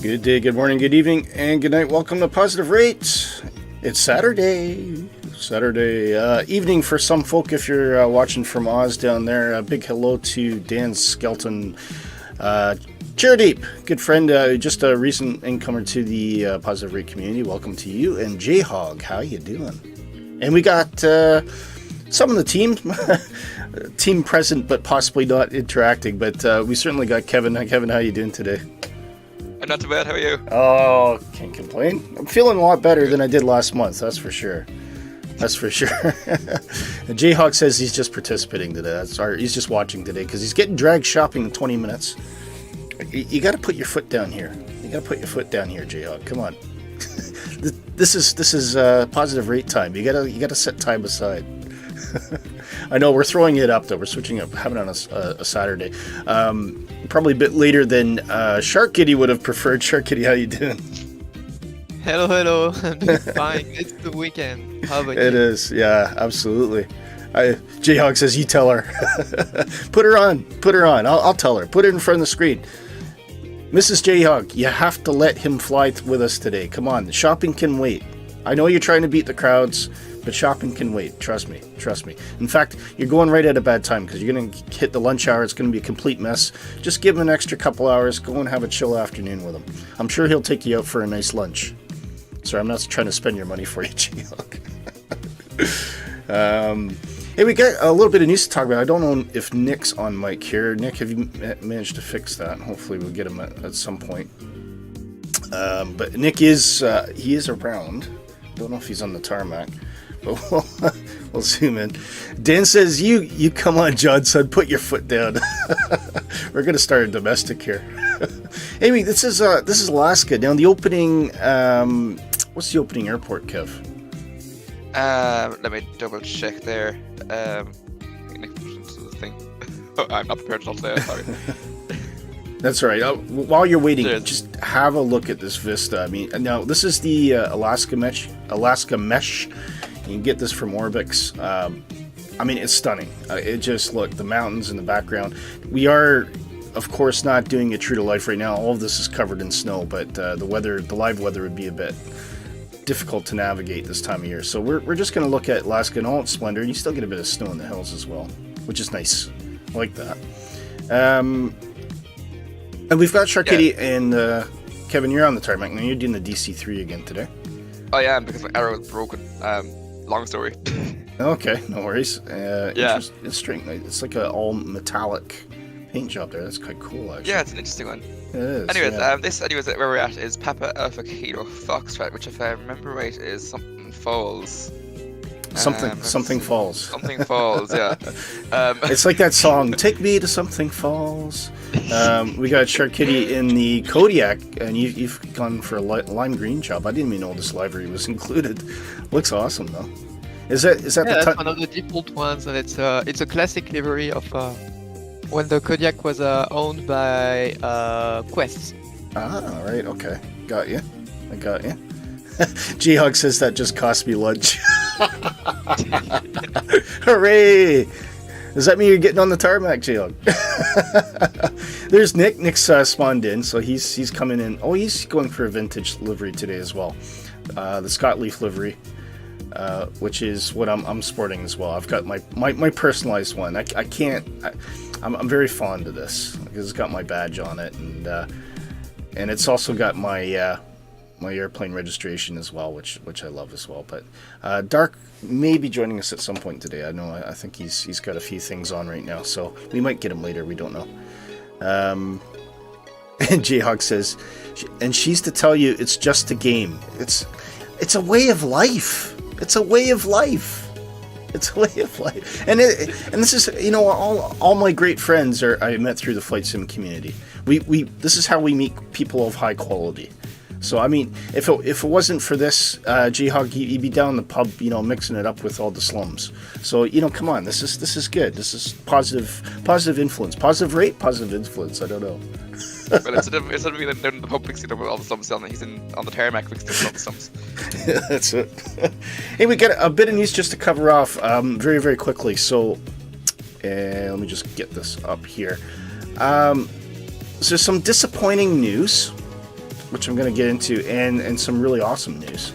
Good day, good morning, good evening, and good night. Welcome to Positive Rates. It's Saturday evening for some folk if you're watching from Oz down there. A big hello to Dan Skelton, Chairdeep, good friend, just a recent incomer to the Positive Rate community. Welcome to you. And J-Hog, how you doing? And we got some of the team present, but possibly not interacting. But we certainly got Kevin. Kevin, how you doing today? I'm not too bad. How are you? Oh, can't complain. I'm feeling a lot better than I did last month. That's for sure. J-Hawk says he's just participating today. He's just watching today because he's getting dragged shopping in 20 minutes. You got to put your foot down here. J-Hawk. Come on. This is positive rate time. You gotta set time aside. I know we're throwing it up though. We're switching up, having it on a Saturday. Probably a bit later than Shark Kitty would have preferred. Shark Kitty, how you doing? Hello. I'm doing fine. It's the weekend. How about you? It is, yeah, absolutely. J-Hog says, you tell her. Put her on. I'll tell her. Put it in front of the screen. Mrs. J-Hog, you have to let him fly with us today. Come on, shopping can wait. I know you're trying to beat the crowds, but shopping can wait. Trust me. In fact, you're going right at a bad time because you're going to hit the lunch hour. It's going to be a complete mess. Just give him an extra couple hours. Go and have a chill afternoon with him. I'm sure he'll take you out for a nice lunch. Sorry, I'm not trying to spend your money for you, J-Hog. Hey, we got a little bit of news to talk about. I don't know if Nick's on mic here. Nick, have you managed to fix that? Hopefully we'll get him at some point. But Nick is around. Don't know if he's on the tarmac, but we'll zoom in. Dan says, "You come on, Johnson, put your foot down." We're gonna start a domestic here. Anyway, this is Alaska. Now the opening. What's the opening airport, Kev? Let me double check there. I'm not prepared to talk today. Sorry. That's all right. While you're waiting, just have a look at this vista. I mean, now this is the Alaska mesh. You can get this from Orbx. I mean, it's stunning. It just look the mountains in the background. We are, of course, not doing it true to life right now. All of this is covered in snow, but the live weather would be a bit difficult to navigate this time of year. So we're just going to look at Alaska in all its splendor. You still get a bit of snow in the hills as well, which is nice. I like that. And we've got Shark Kitty and Kevin, you're on the tarmac. Now you're doing the DC-3 again today. I am, because my arrow was broken. Long story. Okay, no worries. Yeah. Interesting. It's like an all metallic paint job there. That's quite cool, actually. Yeah, it's an interesting one. It is. Anyways, where we're at is Papa Alpha Kilo Foxtrot, which, if I remember right, is something falls. Something falls. Something falls, yeah. It's like that song, "Take Me to Something Falls." We got Shark Kitty in the Kodiak, and you've gone for a lime green job. I didn't even know this livery was included. Looks awesome, though. Is that that's one of the default ones, and it's a classic livery of when the Kodiak was owned by Quest. Ah, right, okay. I got you. J-Hog says that just cost me lunch. Hooray! Does that mean you're getting on the tarmac, J-Hog? There's Nick. Nick's spawned in, so he's coming in. Oh, he's going for a vintage livery today as well. The Scott Leaf livery, which is what I'm sporting as well. I've got my personalized one. I'm very fond of this because it's got my badge on it, and it's also got my airplane registration as well, which I love as well. But Dark may be joining us at some point today. I think he's got a few things on right now, so we might get him later. We don't know. And J-Hog says, and she's to tell you it's just a game. It's a way of life. It's a way of life. And this is, all my great friends I met through the flight sim community. This is how we meet people of high quality. So, I mean, if it wasn't for this, J-Hog, he'd be down in the pub, mixing it up with all the slums. So, come on, this is good. This is positive influence. Positive rate, positive influence. I don't know. Well, instead of being down in the pub mixing up with all the slums, he's on the tarmac mixing up with all the slums. Yeah, that's it. Hey, we got a bit of news just to cover off very, very quickly. So, let me just get this up here. So, some disappointing news. which I'm going to get into, and some really awesome news,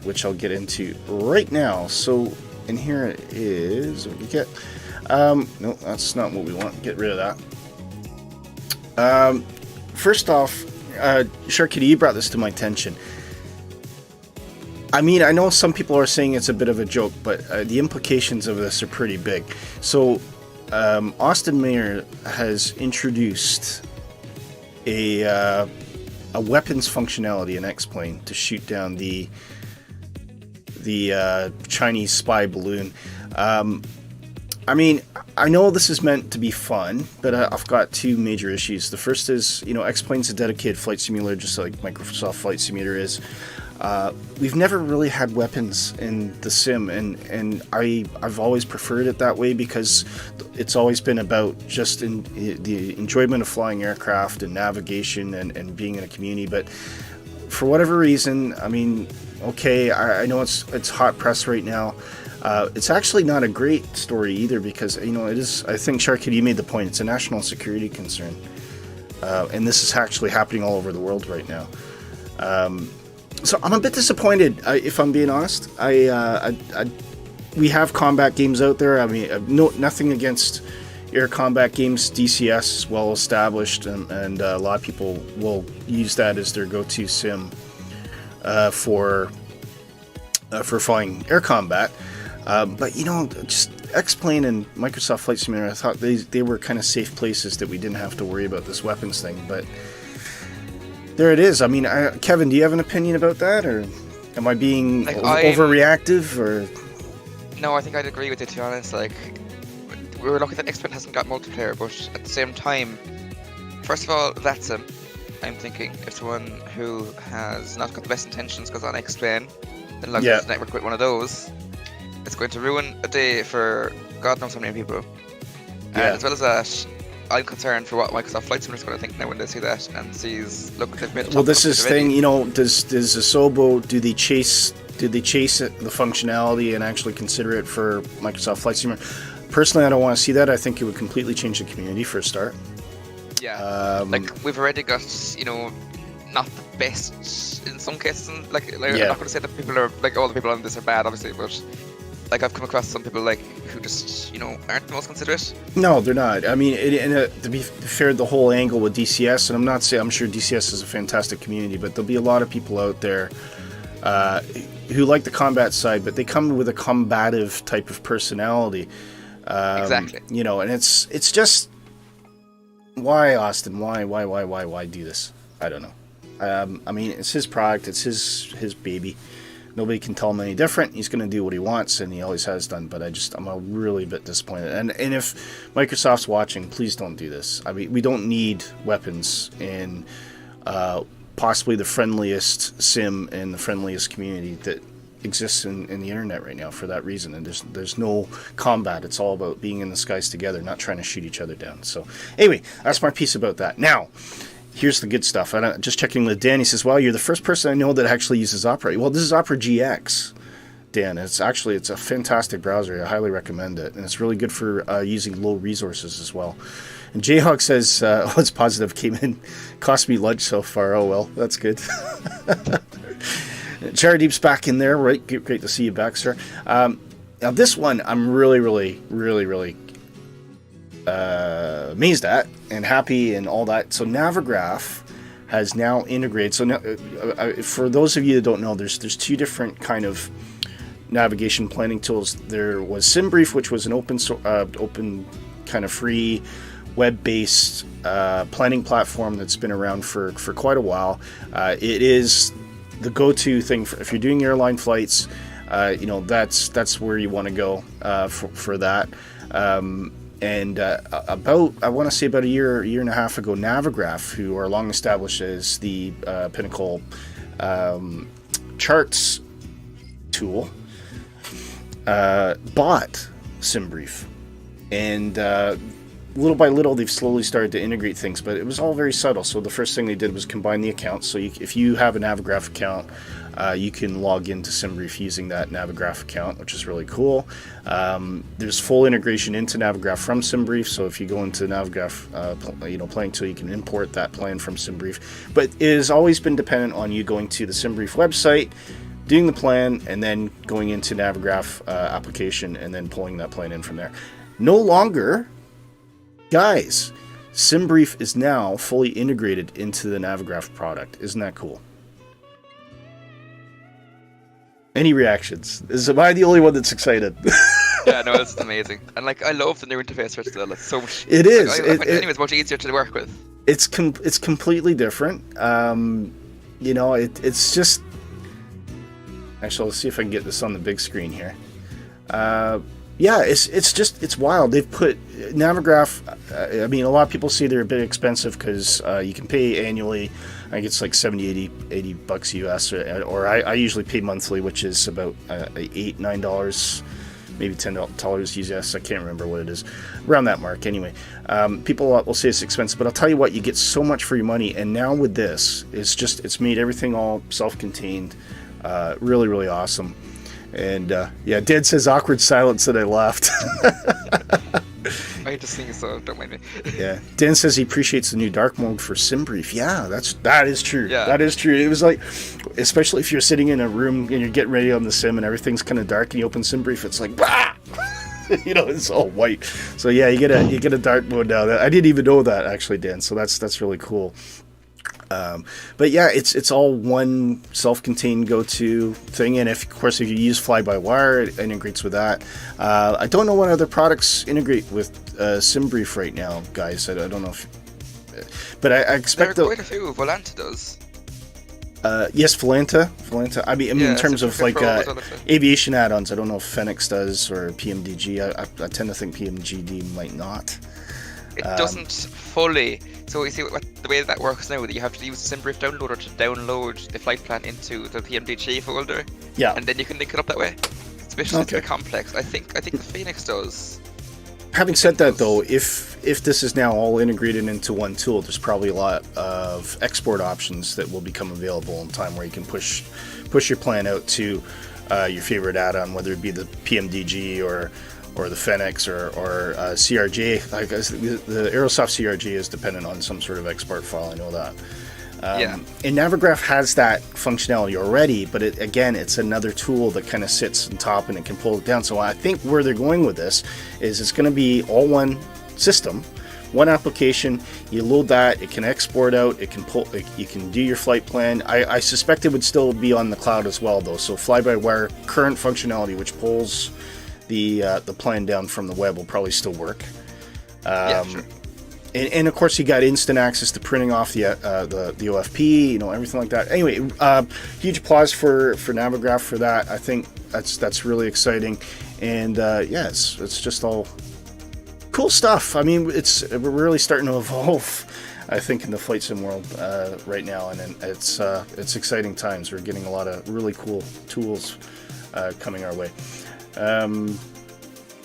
which I'll get into right now. So, and here it is. What we get? No, that's not what we want. Get rid of that. First off, Sharkity, you brought this to my attention. I mean, I know some people are saying it's a bit of a joke, but the implications of this are pretty big. So, Austin Mayer has introduced a weapons functionality in X-Plane to shoot down the Chinese spy balloon. I mean, I know this is meant to be fun, but I've got two major issues. The first is, X-Plane's a dedicated flight simulator, just like Microsoft Flight Simulator is. We've never really had weapons in the sim, and I've always preferred it that way because it's always been about just the enjoyment of flying aircraft and navigation and being in a community. But for whatever reason, I mean, okay, I know it's hot press right now. It's actually not a great story either because, it is, I think, Sharkity, you made the point, it's a national security concern. And this is actually happening all over the world right now. So I'm a bit disappointed, if I'm being honest. We have combat games out there. I mean, nothing against air combat games. DCS is well established, and a lot of people will use that as their go-to sim for flying air combat. But just X-Plane and Microsoft Flight Simulator, I thought they were kind of safe places that we didn't have to worry about this weapons thing. But there it is. I mean, Kevin, do you have an opinion about that, or am I being overreactive? Or no, I think I'd agree with you. To be honest, we were lucky that X-Plane hasn't got multiplayer, but at the same time, first of all, that's I'm thinking if someone who has not got the best intentions goes on X-Plane, then logs into the network with one of those, it's going to ruin a day for God knows how many people. And as well as that, I'm concerned for what Microsoft Flight Simulator is going to think now when they see that and sees, look, they've made. Well, this is the thing, does Asobo, do they chase the functionality and actually consider it for Microsoft Flight Simulator? Personally, I don't want to see that. I think it would completely change the community for a start. Yeah, we've already got, not the best in some cases. I'm not going to say that people are all the people on this are bad, obviously, but I've come across some people who just aren't the most considerate. No, they're not. I mean, to be fair, the whole angle with DCS, and I'm sure DCS is a fantastic community, but there'll be a lot of people out there who like the combat side, but they come with a combative type of personality. Exactly. And it's just, why, Austin? Why do this? I don't know. I mean, it's his product. It's his baby. Nobody can tell him any different. He's going to do what he wants, and he always has done. But I'm a really bit disappointed. And if Microsoft's watching, please don't do this. I mean, we don't need weapons in possibly the friendliest sim and the friendliest community that exists in the internet right now for that reason. And there's no combat. It's all about being in the skies together, not trying to shoot each other down. So anyway, that's my piece about that. Now, here's the good stuff. Just checking with Dan. He says, "Well, you're the first person I know that actually uses Opera." Well, this is Opera GX, Dan. It's a fantastic browser. I highly recommend it, and it's really good for using low resources as well. And Jayhawk says, "It's positive. Came in, cost me lunch so far. Oh well, that's good." Charadeep's back in there, right? Great to see you back, sir. Now this one, I'm really amazed at and happy and all that. So Navigraph has now integrated. So now, for those of you that don't know, there's two different kind of navigation planning tools. There was SimBrief, which was an open kind of free web-based planning platform that's been around for quite a while. It is the go-to thing if you're doing airline flights. That's where you want to go for that. And I want to say about a year and a half ago, Navigraph, who are long established as the pinnacle charts tool, bought SimBrief. And little by little, they've slowly started to integrate things, but it was all very subtle. So the first thing they did was combine the accounts. So if you have a Navigraph account, you can log into SimBrief using that Navigraph account, which is really cool. There's full integration into Navigraph from SimBrief. So if you go into Navigraph, playing tool, you can import that plan from SimBrief. But it has always been dependent on you going to the SimBrief website, doing the plan, and then going into Navigraph application and then pulling that plan in from there. No longer, guys, SimBrief is now fully integrated into the Navigraph product. Isn't that cool? Any reactions? Am I the only one that's excited? Yeah, no, it's amazing. And like, I love the new interface for it still. It's so much. It is. I find it's much easier to work with. It's completely different. It's just. Actually, let's see if I can get this on the big screen here. It's wild. They've put Navigraph. A lot of people say they're a bit expensive because you can pay annually. I think it's like $70, $80 US, or I usually pay monthly, which is about $8, $9, maybe $10 US. I can't remember what it is, around that mark. Anyway, people will say it's expensive, but I'll tell you what, you get so much for your money. And now with this, it's made everything all self-contained. Really, really awesome. And Dan says awkward silence and I laughed. I just think so, don't mind me. Yeah, Dan says he appreciates the new dark mode for SimBrief. Yeah, that is true. Yeah. That is true. It was like, especially if you're sitting in a room and you're getting ready on the sim and everything's kind of dark and you open SimBrief, it's like, bah! It's all white. So yeah, you get a dark mode now. I didn't even know that actually, Dan. So that's really cool. But yeah, it's all one self-contained go-to thing, and of course if you use fly-by-wire, it integrates with that. I don't know what other products integrate with SimBrief right now, guys. I don't know if, but I expect there are quite a few. Volanta does. Yes, Volanta. I mean, in terms of like aviation add-ons, I don't know if Fenix does or PMDG. I tend to think PMGD might not. It doesn't fully. So you see the way that works now, that you have to use the SimBrief downloader to download the flight plan into the PMDG folder. Yeah. And then you can link it up that way. It's a bit complex. I think the Phoenix does. Having said that, though, if this is now all integrated into one tool, there's probably a lot of export options that will become available in time where you can push your plan out to your favorite add-on, whether it be the PMDG or the Fenix or CRJ. Like the Aerosoft CRJ is dependent on some sort of export file. I know that. And Navigraph has that functionality already, but it's another tool that kind of sits on top and it can pull it down. So I think where they're going with this is it's going to be all one system, one application. You load that, it can export out, it can pull, you can do your flight plan. I suspect it would still be on the cloud as well, though. So fly-by-wire current functionality, which pulls the plan down from the web, will probably still work. Sure. And of course, you got instant access to printing off the OFP, everything like that. Anyway, huge applause for Navigraph for that. I think that's really exciting, and it's just all cool stuff. I mean, we're really starting to evolve, I think, in the flight sim world right now, and it's exciting times. We're getting a lot of really cool tools coming our way.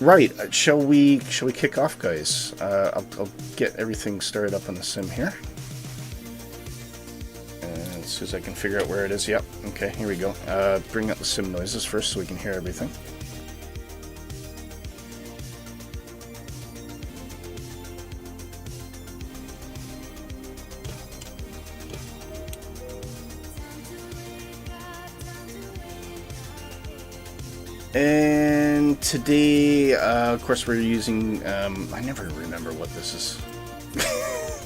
Right, shall we kick off, guys? I'll get everything started up on the sim here. And as soon as I can figure out where it is, yep. Okay, here we go. Bring up the sim noises first so we can hear everything. And today, of course, we're using, I never remember what this is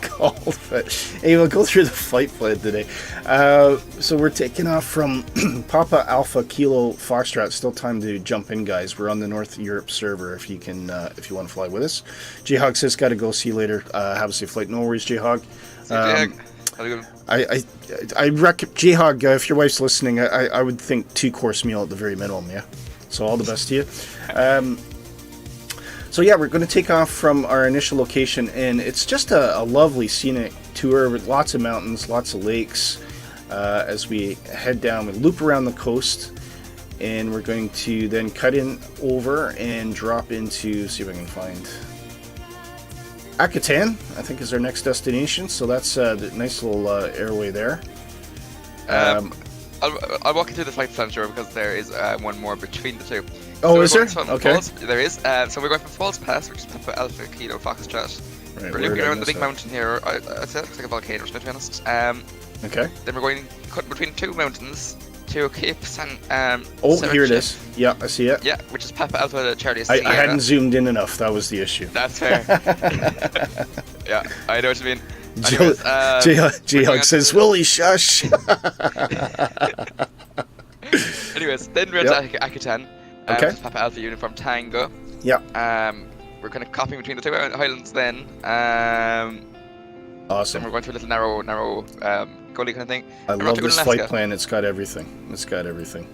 called, but anyway, we'll go through the flight plan today. So we're taking off from Papa Alpha Kilo Foxtrot. Still time to jump in, guys. We're on the North Europe server if you want to fly with us. J-Hog says, gotta go, see you later. Have a safe flight. No worries, J-Hog. I recommend, J-Hog, if your wife's listening, I would think 2-course meal at the very minimum, yeah? So all the best to you. So yeah, we're going to take off from our initial location, and it's just a lovely scenic tour with lots of mountains, lots of lakes. As we head down, we loop around the coast, and we're going to then cut in over and drop into, see if I can find Akutan, I think, is our next destination. So that's the nice little airway there. I'll walk you through the flight plan, sure, because there is one more between the two. Oh, so is there? Okay. Falls, there is. So we're going from Falls Pass, which is Papa Alpha Kilo Foxtrot. Right, We're looping around the big mountain here. I'd say it looks like a volcano, to be honest. Okay. Then we're going cutting between two mountains to Cape San. Oh, Sarichef. here it is. Yeah, I see it. Yeah, which is Papa Alpha Charlie. I hadn't zoomed in enough. That was the issue. That's fair. Yeah, I know what you mean. J-Hug says, Willie, shush. Anyways, then we're at Akutan. Okay. Which is Papa Alpha Uniform Tango. Yeah. We're kind of copying between the two highlands then. Awesome. Then we're going through a little narrow gully kind of thing. I love this flight plan. It's got everything. It's got everything.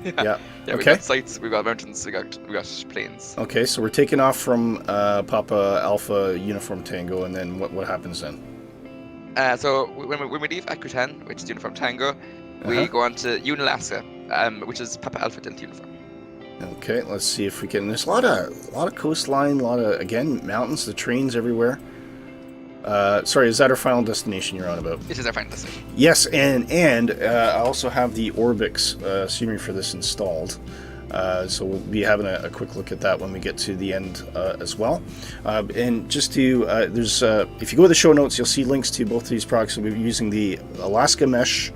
Yeah. Yeah, okay. We've got sites, we've got mountains, we got plains. Okay, so we're taking off from Papa Alpha Uniform Tango, and then what happens then? So when we leave Akutan, which is Uniform Tango, we go on to Unalaska, which is Papa Alpha Delta Uniform. Okay, let's see if we can. There's a lot of coastline, a lot of, again, mountains, the trains everywhere. Sorry, is that our final destination you're on about? This is our final destination. Yes, and I also have the Orbx scenery for this installed. So we'll be having a quick look at that when we get to the end as well. And just to, there's, if you go to the show notes, you'll see links to both of these products. We'll be using the Alaska Mesh,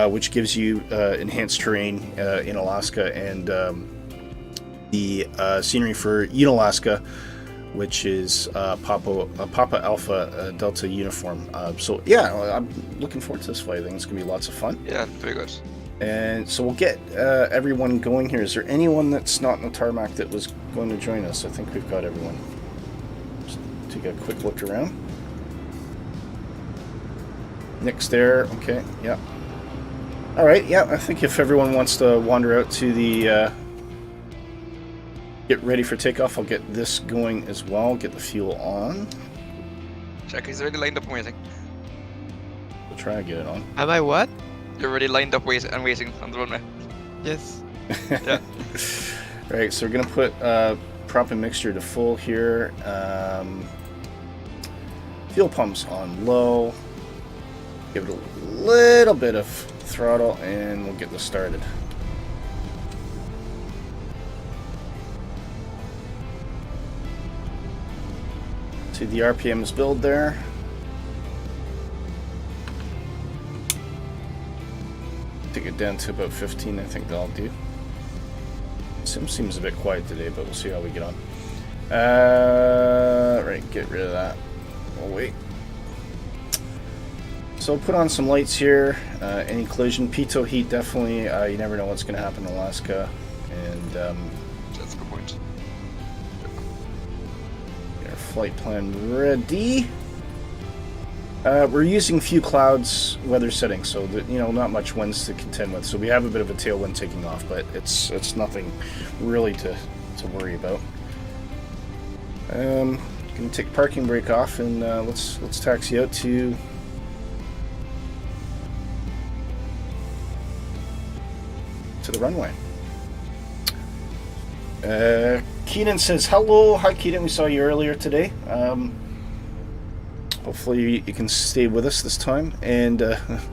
which gives you enhanced terrain in Alaska, and the scenery for Unalaska, which is Papa Alpha Delta Uniform. So yeah, I'm looking forward to this flight. I think it's going to be lots of fun. Yeah, very good. And so we'll get everyone going here. Is there anyone that's not in the tarmac that was going to join us? I think we've got everyone. Just take a quick look around. Nick's there. Okay, yeah. All right, yeah, I think if everyone wants to wander out to the... get ready for takeoff, I'll get this going as well. Get the fuel on. Check, he's already lined up and waiting. We'll try and get it on. Am I what? You're already lined up waiting on the runway. Yes. Yeah. Right, so we're going to put prop and mixture to full here. Fuel pumps on low. Give it a little bit of throttle and we'll get this started. See the RPMs build there. Take it down to about 15, I think that'll do. Sim seems a bit quiet today, but we'll see how we get on. Right, get rid of that. Oh, wait. So put on some lights here. Any collision, pitot heat, definitely. You never know what's going to happen in Alaska. And that's a good point. get our flight plan ready. We're using few clouds weather settings, so that, you know, not much winds to contend with. So we have a bit of a tailwind taking off, but it's nothing really to worry about. Gonna take parking brake off and let's taxi out to the runway. Keenan says hello. Hi Keenan, we saw you earlier today. Hopefully you can stay with us this time. And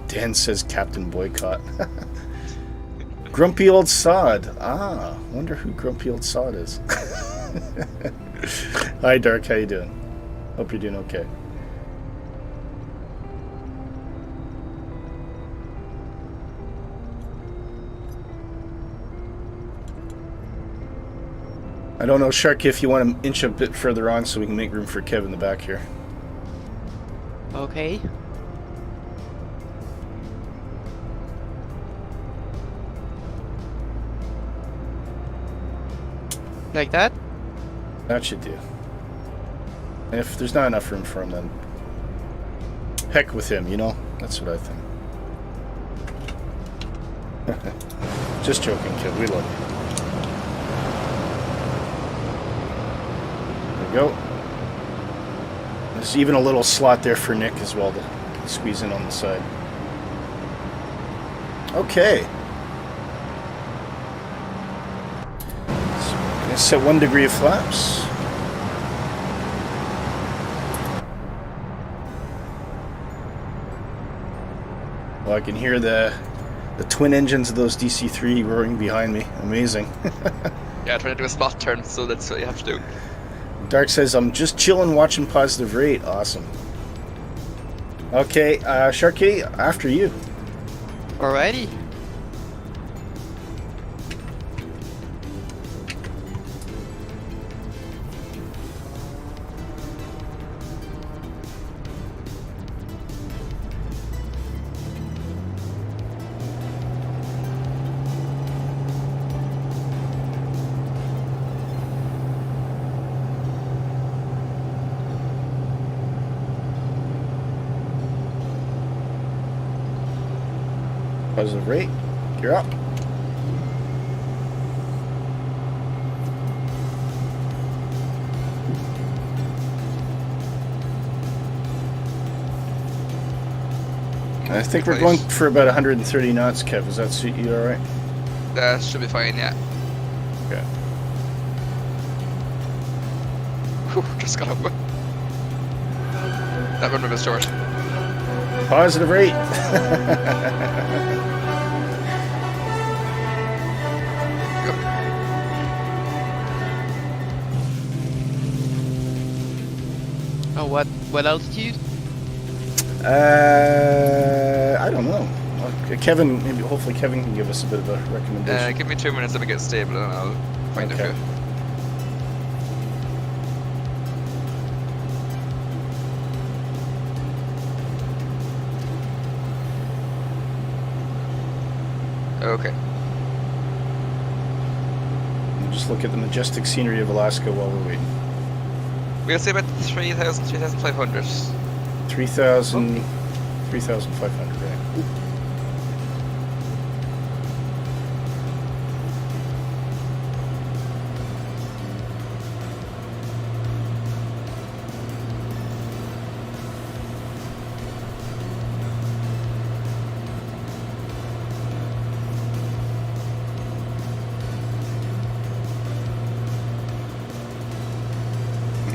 Dan says Captain Boycott. Grumpy Old Sod. Ah, wonder who Grumpy Old Sod is. Hi Dark, how you doing? Hope you're doing okay. I don't know, Shark, if you want to inch a bit further on so we can make room for Kev in the back here. Okay. Like that? That should do. And if there's not enough room for him, then heck with him, you know? That's what I think. Just joking, kid. We love you. There we go. There's even a little slot there for Nick as well to squeeze in on the side. Okay. So, let's set 1 degree of flaps. Well, I can hear the twin engines of those DC-3 roaring behind me. Amazing. Yeah, trying to do a spot turn, so that's what you have to do. Dark says, I'm just chilling watching positive rate. Awesome. Okay, Shark Kitty, after you. Alrighty. Positive rate, you're up. I think we're going for about 130 knots, Kev. Does that suit you all right? That should be fine, yeah. Okay. Whew, just got up. That one was short. Positive rate. Oh, what altitude? I don't know. Kevin, maybe hopefully Kevin can give us a bit of a recommendation. Give me 2 minutes if it gets stable and I'll find Okay. it for you. Okay. We'll just look at the majestic scenery of Alaska while we're waiting. We'll say about 3,000, 3,500. 3,000, 3,500, right?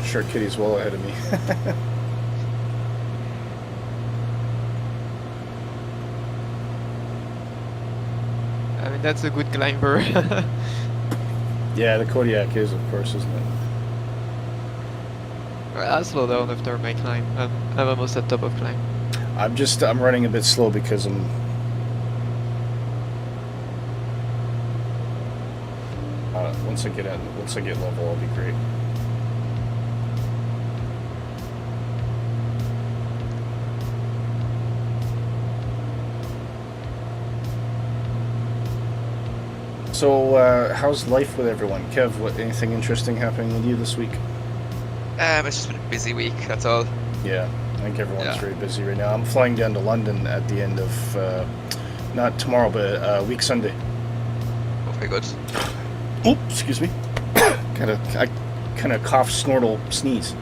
Shark Kitty's well ahead of me. I mean, that's a good climber. Yeah, the Kodiak is, of course, isn't it? I'll slow down after my climb. I'm almost at top of climb. I'm running a bit slow because I'm. Once I get level, I'll be great. So, how's life with everyone? Kev, anything interesting happening with you this week? It's just been a busy week, that's all. Yeah, I think everyone's very busy right now. I'm flying down to London at the end of, not tomorrow, but week Sunday. Oh, very good. Oop, excuse me. I kind of cough, snortle, sneeze.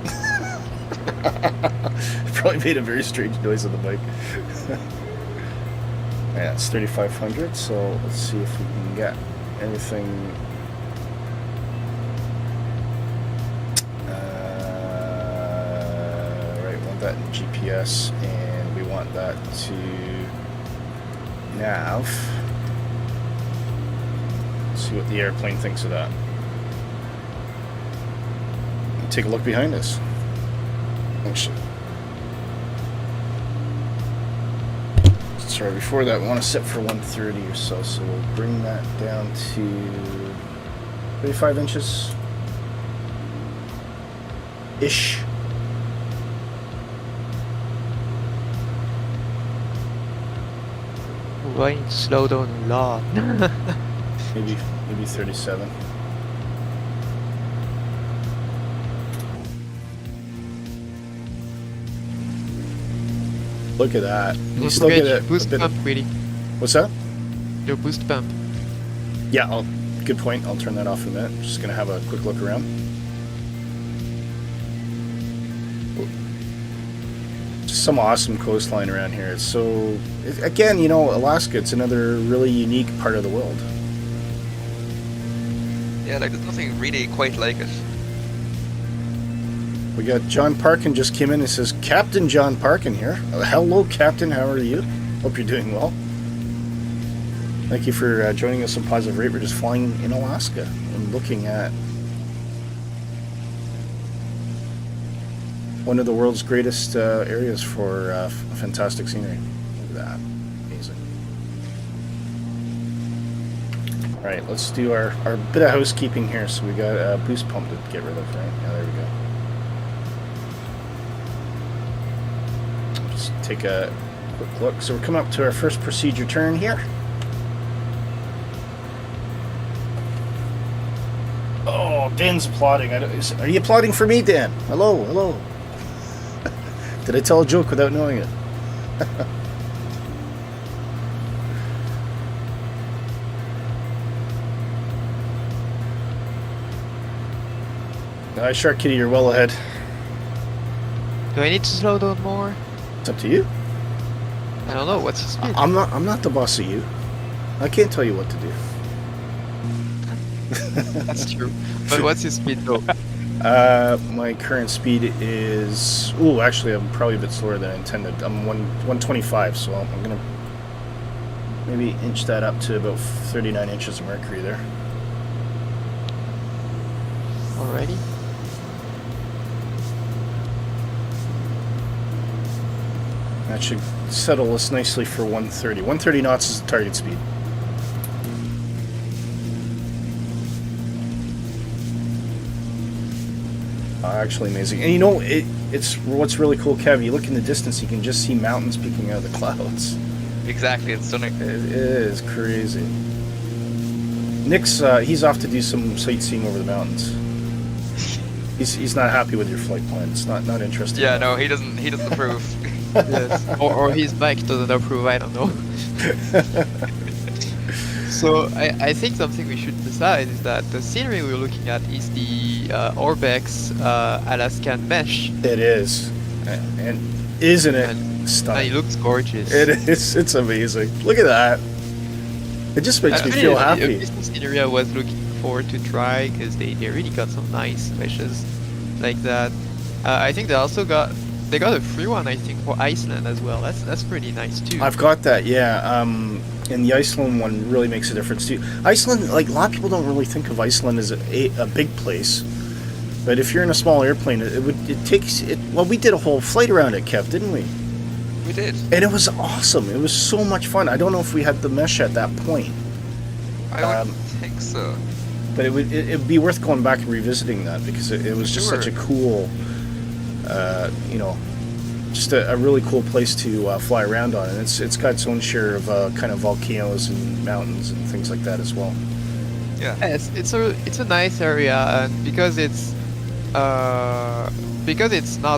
Probably made a very strange noise on the bike. Yeah, it's 3,500, so let's see if we can get everything. Right, we want that in GPS, and we want that to nav. Let's see what the airplane thinks of that. Take a look behind us. Actually, sorry, before that, we want to set for 130 or so, so we'll bring that down to 35 inches ish. Why need to slow down a lot? maybe 37. Look at that. You Don't still get forget a your boost bit pump, of, really. what's that? Your boost pump. Yeah, good point. I'll turn that off in a minute. Just gonna have a quick look around. Just some awesome coastline around here. It's so, again, you know, Alaska, it's another really unique part of the world. Yeah, like there's nothing really quite like it. We got John Parkin just came in and says, Captain John Parkin here. Hello, Captain, how are you? Hope you're doing well. Thank you for joining us on Positive Rate. We're just flying in Alaska and looking at one of the world's greatest areas for fantastic scenery. Look at that. Amazing. All right, let's do our bit of housekeeping here. So we got a boost pump to get rid of, right? Yeah, there we go. Just take a quick look. So we're coming up to our first procedure turn here. Oh, Dan's applauding. Are you applauding for me, Dan? Hello, hello. Did I tell a joke without knowing it? Shark Kitty, you're well ahead. Do I need to slow down more? It's up to you. I don't know. What's your speed? I'm not the boss of you. I can't tell you what to do. That's true. But what's your speed though? My current speed is... Ooh, actually, I'm probably a bit slower than I intended. I'm 125, so I'm going to maybe inch that up to about 39 inches of mercury there. Already? That should settle us nicely for 130. 130 knots is the target speed. Actually amazing. And you know, it's what's really cool, Kev, you look in the distance, you can just see mountains peeking out of the clouds. Exactly, it's stunning. It is crazy. Nick's, he's off to do some sightseeing over the mountains. He's not happy with your flight plan. It's not interesting. Yeah, no, he doesn't approve. Yes. Or his bike doesn't approve, I don't know. So I think something we should decide is that the scenery we're looking at is the Orbx Alaskan mesh. It is. And isn't it stunning? And it looks gorgeous. It is. It's amazing. Look at that. It just makes me feel happy. This is the scenery I was looking forward to try because they really got some nice meshes like that. I think they also got a free one, I think, for Iceland as well. That's pretty nice too. I've got that, yeah. And the Iceland one really makes a difference too. Iceland, like a lot of people don't really think of Iceland as a big place, but if you're in a small airplane, it takes. Well, we did a whole flight around it, Kev, didn't we? We did. And it was awesome. It was so much fun. I don't know if we had the mesh at that point. I don't think so. But it'd be worth going back and revisiting that because it was just such a cool, just a really cool place to fly around on, and it's got its own share of kind of volcanoes and mountains and things like that as well. Yeah. Yes, it's a nice area, and because it's not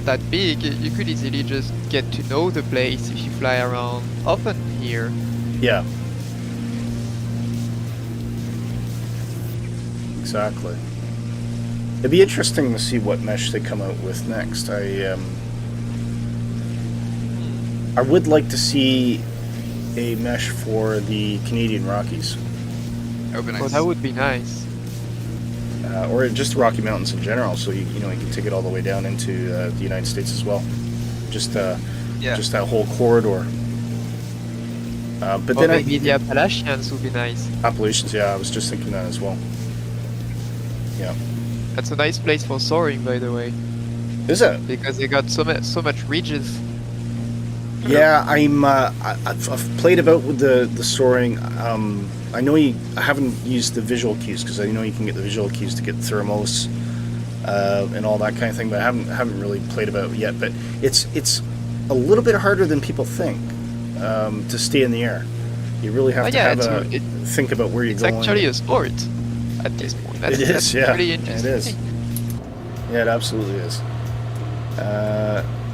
that big, you could easily just get to know the place if you fly around often here. Yeah. Exactly. It'd be interesting to see what mesh they come out with next. I would like to see a mesh for the Canadian Rockies. That would be nice. Well, that would be nice. Or just Rocky Mountains in general, so you can take it all the way down into the United States as well. Just that whole corridor. But Or then maybe the Appalachians would be nice. Appalachians, yeah, I was just thinking that as well. Yeah. That's a nice place for soaring, by the way. Is it? Because they got so much ridges. Yeah, I've played about with the soaring. I know I haven't used the visual cues because I know you can get the visual cues to get thermos and all that kind of thing, but I haven't really played about it yet. But it's a little bit harder than people think to stay in the air. You really have to think about where you're going. It's actually a sport at this point. That's pretty interesting. It is. Yeah, it absolutely is.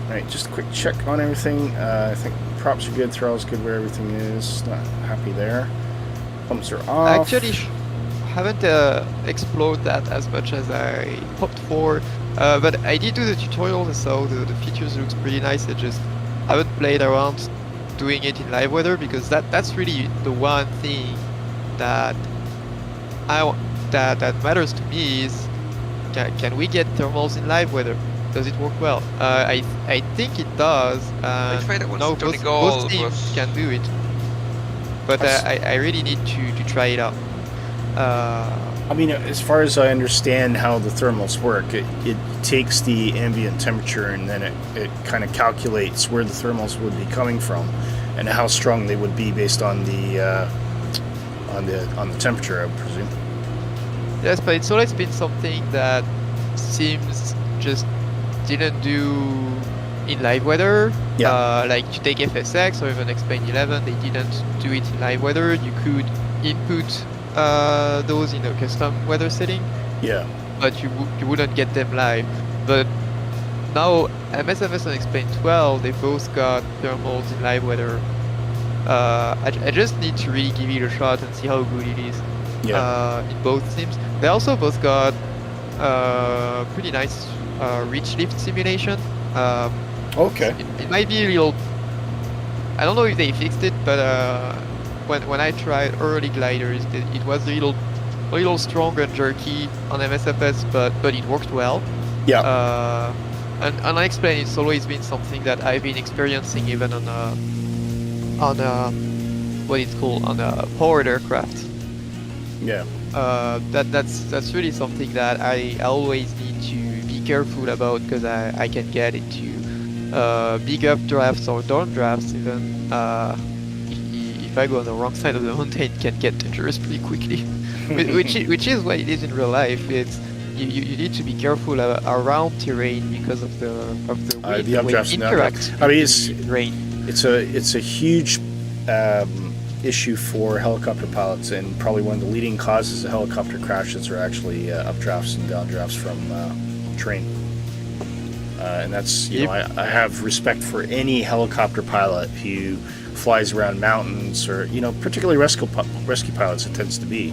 Right, just a quick check on everything. I think props are good, throttle's good where everything is. Not happy there. Pumps are off. I actually haven't explored that as much as I hoped for, but I did do the tutorial, so the features looks pretty nice. I just haven't played around doing it in live weather because that's really the one thing that that matters to me is can we get thermals in live weather? does it work well? I think it does. I tried it once No, in both Donegal, teams but can do it, but I really need to try it out. I mean, as far as I understand how the thermals work, it takes the ambient temperature and then it kind of calculates where the thermals would be coming from and how strong they would be based on the temperature, I would presume. Yes, but it's always been something that Sims just didn't do in live weather. Yeah. Like to take FSX or even Explain 11, they didn't do it in live weather. You could input those in a custom weather setting, Yeah. but you wouldn't get them live. But now MSFS and Explain 12, they both got thermals in live weather. I just need to really give it a shot and see how good it is. Yeah. In both sims. They also both got pretty nice reach lift simulation. Okay. It might be a little. I don't know if they fixed it, but when I tried early gliders, it was a little stronger and jerky on MSFS, but it worked well. Yeah. And unexplained, it's always been something that I've been experiencing even on what it's called on a powered aircraft. Yeah. That's really something that I always need to be careful about because I can get into big updrafts or downdrafts even. If I go on the wrong side of the mountain, it can get dangerous pretty quickly. which is what it is in real life. It's you need to be careful around terrain because of the wind, the updrafts and interact. I mean, it's rain. It's a huge issue for helicopter pilots, and probably one of the leading causes of helicopter crashes are actually updrafts and downdrafts from terrain. And that's, you know, I have respect for any helicopter pilot who flies around mountains, or, you know, particularly rescue pilots it tends to be.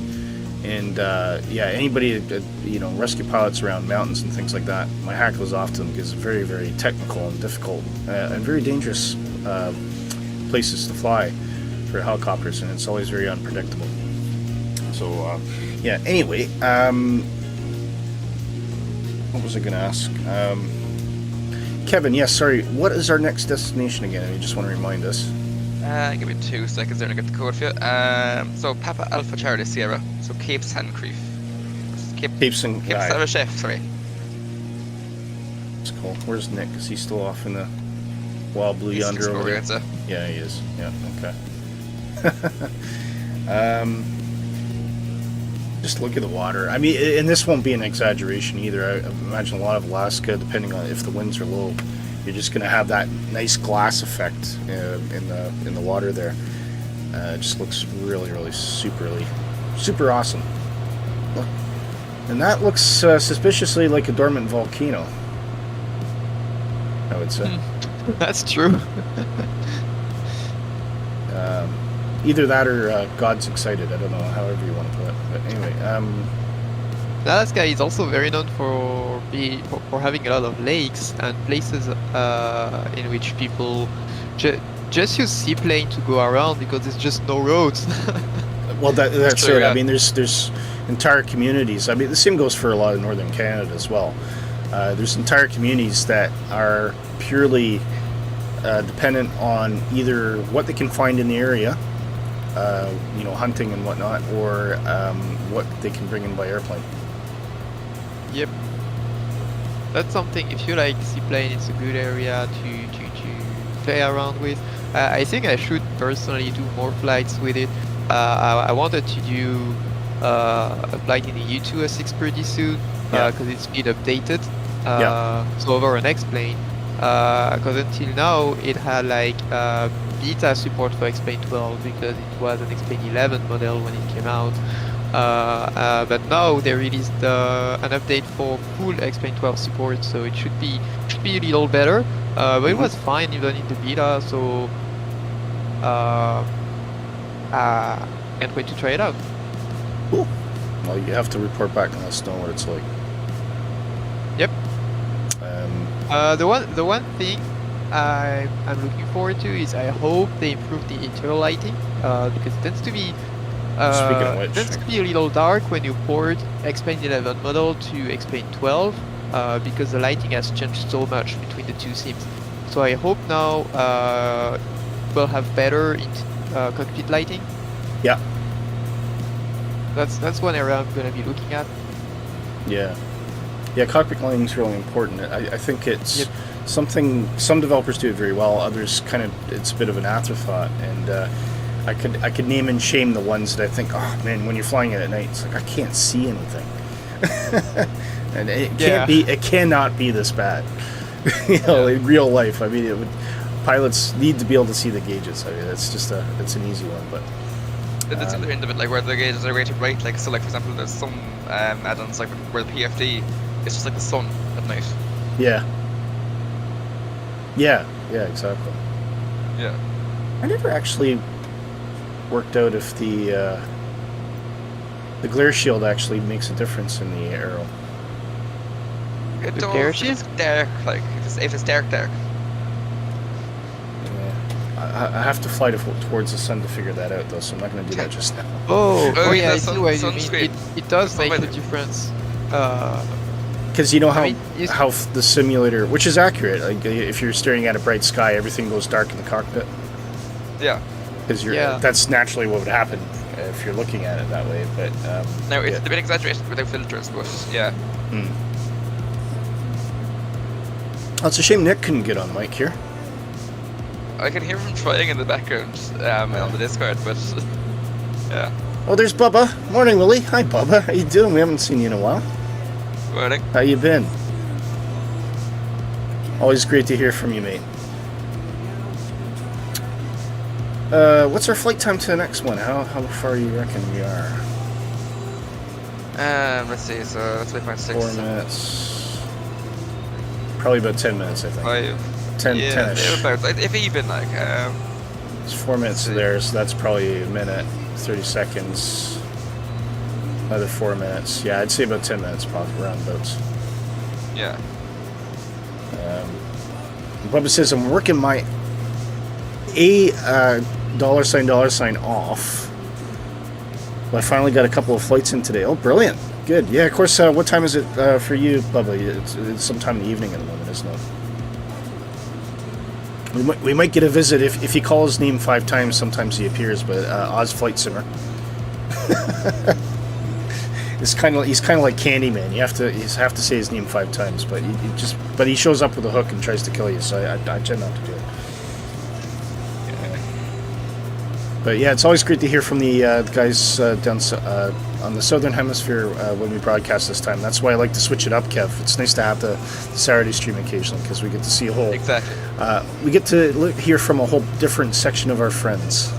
And yeah, anybody, you know, rescue pilots around mountains and things like that, my hat goes off to them because it's very, very technical and difficult and very dangerous places to fly for helicopters, and it's always very unpredictable. So yeah, anyway, what was I going to ask? Kevin, yes, sorry, what is our next destination again? You just want to remind us. give me 2 seconds there to get the code for you. So Papa Alpha Charlie Sierra, so Cape Sandcreef. Cape Sarichef, sorry. That's cool. Where's Nick? Is he still off in the wild blue yonder over there? Yeah, he is. Yeah, okay. Just look at the water. I mean, and this won't be an exaggeration either. I imagine a lot of Alaska, depending on if the winds are low, you're just going to have that nice glass effect in the water there. It just looks really, really super awesome. Look. And that looks suspiciously like a dormant volcano, I would say. That's true. Either that or God's excited. I don't know, however you want to put it. But anyway, Alaska is also very known for having a lot of lakes and places in which people just use seaplane to go around because there's just no roads. Well, that's true, it. yeah. I mean, there's entire communities. I mean, the same goes for a lot of northern Canada as well. There's entire communities that are purely dependent on either what they can find in the area, you know, hunting and whatnot, or what they can bring in by airplane. Yep. That's something, if you like seaplane, it's a good area to play around with. I think I should personally do more flights with it. I wanted to do a flight in the U2SX pretty soon because it's been updated. So over an X-plane. Because until now it had like beta support for X-plane 12 because it was an X-plane 11 model when it came out. But now they released an update for full X-plane 12 support, so it should be a little better. But it was fine even in the beta, so can't wait to try it out. Cool. Well, you have to report back and let us know what it's like. Yep. The one thing I'm looking forward to is I hope they improve the interior lighting because it tends to be Speaking of which, tends to be a little dark when you port X-plane 11 model to X-plane 12. because the lighting has changed so much between the two sims. So I hope now we'll have better cockpit lighting. Yeah. That's one area I'm gonna be looking at. Yeah. Yeah, cockpit lighting is really important. I think it's Yep. something some developers do it very well. Others kind of it's a bit of an afterthought. And I could name and shame the ones that I think, oh man, when you're flying it at night, it's like I can't see anything. And it cannot be this bad. In real life. I mean, pilots need to be able to see the gauges. I mean, it's an easy one, but. It's the other end of it, like where the gauges are rated right. Like so, like for example, there's some add-ons like where the PFD is just like the sun at night. Yeah. Yeah, exactly. Yeah. I never actually worked out if the glare shield actually makes a difference in the aero. It The does, glare if it's shield? dark, like if it's dark. Yeah. I have to fly towards the sun to figure that out, though, so I'm not going to do that just now. Oh yeah, I the see what you mean. sunscreen. It does make a Sunlight. difference. Because you know how I mean, it's- how the simulator, which is accurate, like if you're staring at a bright sky, everything goes dark in the cockpit. Yeah. Because Yeah. that's naturally what would happen if you're looking at it that way. But Now it's yeah. a bit exaggerated without filters, but yeah. Oh, it's a shame Nick couldn't get on mic here. I can hear him trying in the background on the Discord, but yeah. Oh, there's Bubba. Morning, Willie. Hi, Bubba. How you doing? We haven't seen you in a while. Morning. How you been? Always great to hear from you, mate. What's our flight time to the next one? How far you reckon we are? Let's see. So that's 5.6. 4 minutes. Probably about 10 minutes, I think. 5. 10, Yeah, 10-ish. about. If even like. It's 4 minutes see. there, so that's probably a minute, 30 seconds. Another 4 minutes. Yeah, I'd say about 10 minutes, probably roundabouts. Yeah. Bubba says, I'm working my $$ off. Well, I finally got a couple of flights in today. Oh, brilliant. Good. Yeah, of course. What time is it for you, Bubba? It's sometime in the evening at the moment, isn't it? We might get a visit if he calls his name 5 times. Sometimes he appears, but Oz Flight Simmer. He's kind of like Candyman. You have to say his name 5 times, but he shows up with a hook and tries to kill you. So I tend not to do it. But yeah, it's always great to hear from the guys down on the southern hemisphere when we broadcast this time. That's why I like to switch it up, Kev. It's nice to have the Saturday stream occasionally because we get to see a whole. Exactly. We get to hear from a whole different section of our friends.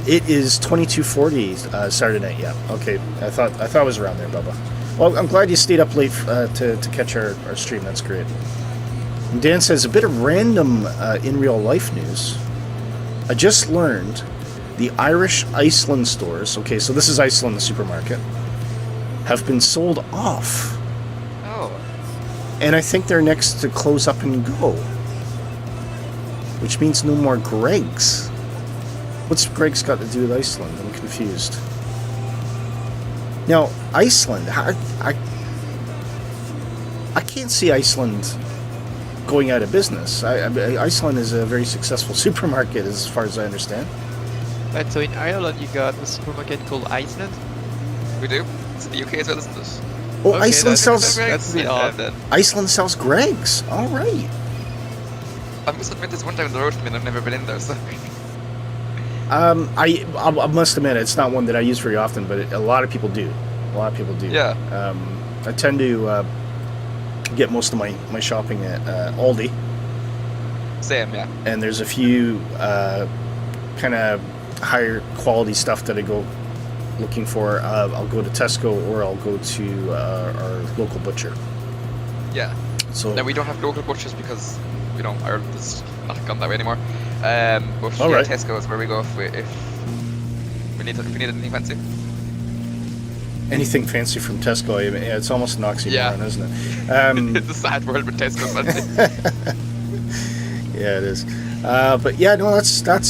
It is 22:40 Saturday night. Yeah. Okay. I thought it was around there, Bubba. Well, I'm glad you stayed up late to catch our stream. That's great. And Dan says a bit of random in real life news. I just learned the Irish Iceland stores, okay, so this is Iceland, the supermarket, have been sold off. Oh. And I think they're next to close up and go. Which means no more Greg's. What's Greg's got to do with Iceland? I'm confused. Now, Iceland, I can't see Iceland going out of business. Iceland is a very successful supermarket as far as I understand. Right, so in Ireland you got a supermarket called Iceland. We do. It's the UK as well, isn't it? Oh, Okay, Iceland sells that's a bit odd. Iceland sells Greg's. All right. I must admit this one time on the road from me and I've never been in there, so. I must admit it's not one that I use very often, but a lot of people do. Yeah. I tend to get most of my shopping at Aldi, Same, yeah. and there's a few kind of higher quality stuff that I go looking for. I'll go to Tesco or I'll go to our local butcher. Yeah. So Now we don't have local butchers because Ireland is not gone that way anymore. But All yeah, right. Tesco is where we go if we need anything fancy. anything fancy from Tesco, I mean, it's almost an oxymoron, Yeah. isn't it? It's a sad world, but Tesco's fancy. Yeah, it is. But yeah, no, that's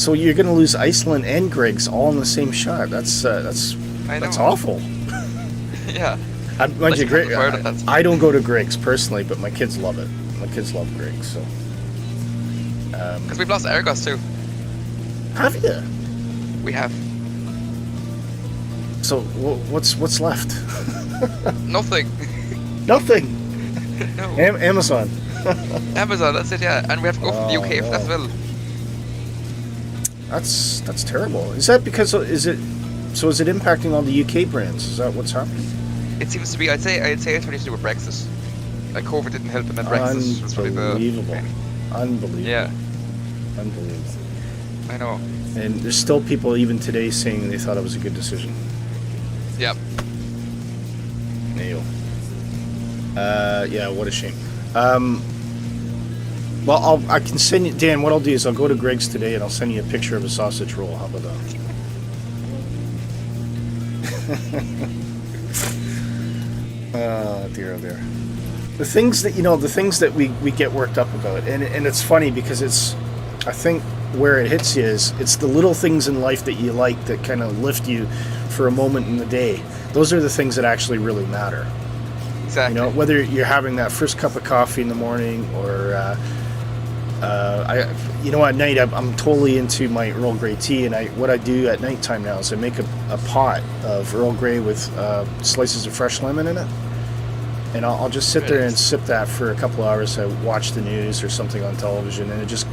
so you're going to lose Iceland and Greg's all in the same shot. That's I know. awful. Yeah. Mind you, Greg, Word of that. I don't go to Greg's personally, but my kids love it. My kids love Greg's, so. Because we've lost Argos too. Have you? We have. So what's left? Nothing. Nothing. No. Amazon. Amazon, that's it, yeah. And we have to go from the UK Oh, as well. That's terrible. Is that because is it impacting all the UK brands? Is that what's happening? It seems to be, I'd say it's something to do with Brexit. Like COVID didn't help and then Brexit was probably Unbelievable. the... Unbelievable. Yeah, Unbelievable. I know. And there's still people even today saying they thought it was a good decision. Yep. Nail. Yeah, what a shame. Well, I can send you, Dan, what I'll do is I'll go to Greg's today and I'll send you a picture of a sausage roll. How about that? Oh dear, oh dear. The things that we get worked up about, and it's funny because I think where it hits you is it's the little things in life that you like that kind of lift you for a moment in the day. Those are the things that actually really matter. Exactly. You know, whether you're having that first cup of coffee in the morning or at night I'm totally into my Earl Grey tea, and what I do at nighttime now is I make a pot of Earl Grey with slices of fresh lemon in it, and I'll just sit there and sip that for a couple hours. I watch the news or something on television, and it just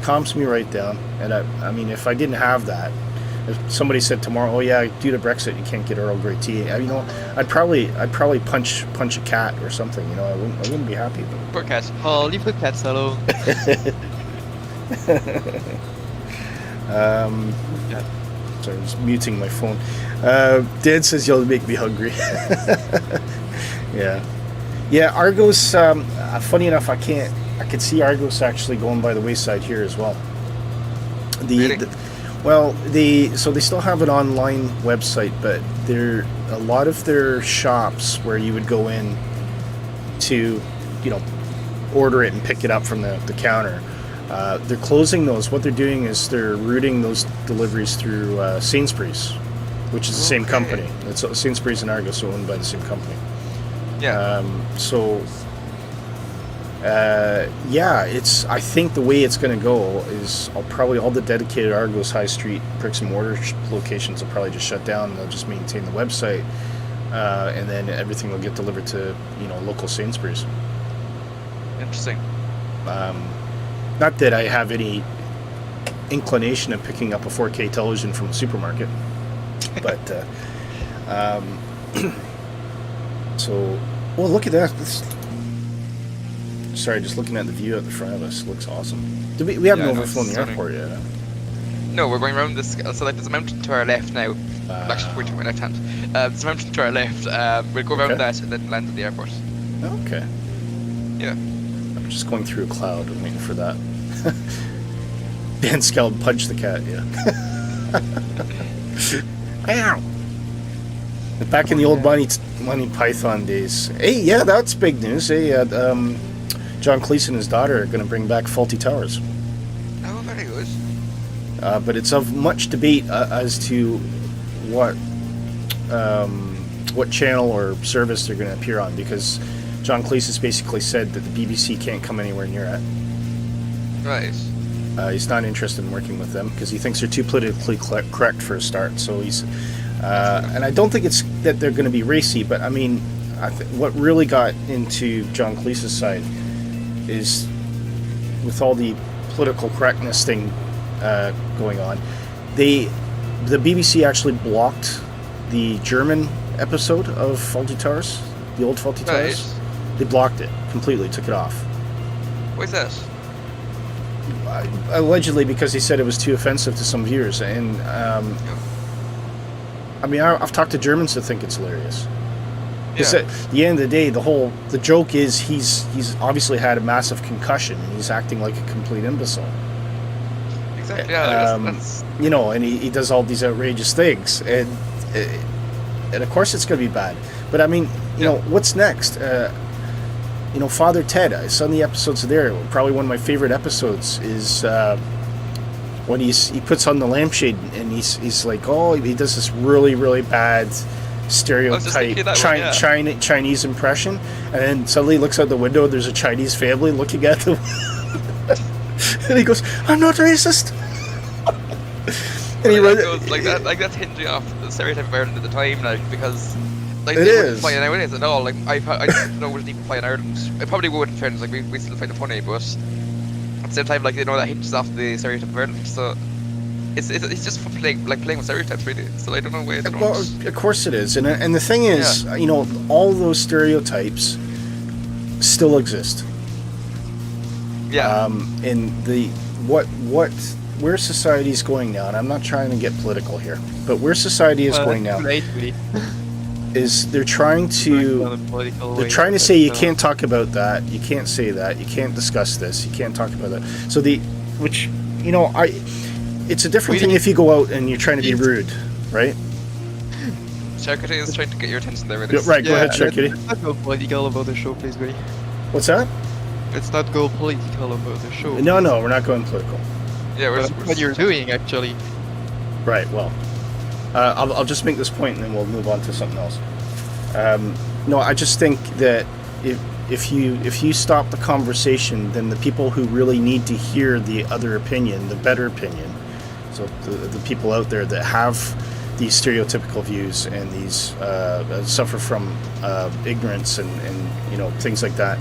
calms me right down. And I mean, if I didn't have that, if somebody said tomorrow, oh yeah, due to Brexit you can't get Earl Grey tea, I'd probably punch a cat or something. I wouldn't be happy. But Poor cat. Oh, leave the cats alone. Sorry, I was muting my phone. Dan says you'll make me hungry. Yeah. Argos. Funny enough, I could see Argos actually going by the wayside here as well. Really? They still have an online website, but a lot of their shops where you would go in to, order it and pick it up from the counter. They're closing those. What they're doing is they're routing those deliveries through Sainsbury's, which is the same company. It's Sainsbury's and Argos are owned by the same company. Yeah. I think the way it's going to go is probably all the dedicated Argos High Street bricks and mortar locations will probably just shut down, and they'll just maintain the website, and then everything will get delivered to local Sainsbury's. Interesting. Not that I have any inclination of picking up a 4K television from a supermarket, but look at that. Sorry, just looking at the view at the front of us, looks awesome. We haven't overflown the airport yet. Huh? No, we're going around this. So there's a mountain to our left now. Actually, we're to my left hand. There's a mountain to our left. We'll go around that and then land at the airport. Okay. Yeah. I'm just going through a cloud. I'm waiting for that. Dan Scald punched the cat. Yeah. Ow. Back in the old Monty Python days. Hey, yeah, that's big news. Hey, John Cleese and his daughter are going to bring back Fawlty Towers. Oh, very good. But it's of much debate as to what channel or service they're going to appear on, because John Cleese has basically said that the BBC can't come anywhere near it. Right. He's not interested in working with them because he thinks they're too politically correct for a start. So he's, and I don't think it's that they're going to be racy, but I mean, what really got into John Cleese's side is with all the political correctness thing going on. The BBC actually blocked the German episode of Fawlty Towers, the old Fawlty Towers. They blocked it completely, took it off. What's that? Allegedly because he said it was too offensive to some viewers, and I mean, I've talked to Germans that think it's hilarious. Because at the end of the day, the joke is he's obviously had a massive concussion and he's acting like a complete imbecile. Exactly. Yeah, that's... and he does all these outrageous things, and of course it's going to be bad. But I mean, what's next? Father Ted. I saw the episodes there. Probably one of my favorite episodes is when he puts on the lampshade and he's like, he does this really, really bad stereotype that one, yeah. Chinese impression, and then suddenly looks out the window. There's a Chinese family looking at them, and he goes, "I'm not racist." And he goes like that. Like that's hinging off the stereotype of Ireland at the time, like because like it they wouldn't is. fly nowadays at all. Like I don't know wouldn't even fly in Ireland. It probably would in fairness. Like we still find it funny, but at the same time, like that hinges off the stereotype of Ireland. So it's just for playing with stereotypes really. So I don't know why. Well, of course it is, and the thing is, you know, all those stereotypes still exist. Yeah. In the where society is going now, and I'm not trying to get political here, but where society is going now is they're trying to say you can't talk about that, you can't say that, you can't discuss this, you can't talk about that. So which you know, it's a different thing if you go out and you're trying to be rude, right? Charcuterie is trying to get your attention there. Really. Right, go ahead, Charcuterie. Let's not go political about the show, please, Willie. What's that? Let's not go political about the show. No, we're not going political. Yeah, we're what you're doing, actually. Right, well, I'll just make this point and then we'll move on to something else. No, I just think that if you stop the conversation, then the people who really need to hear the other opinion, the better opinion, so the people out there that have these stereotypical views and these suffer from ignorance and you know, things like that,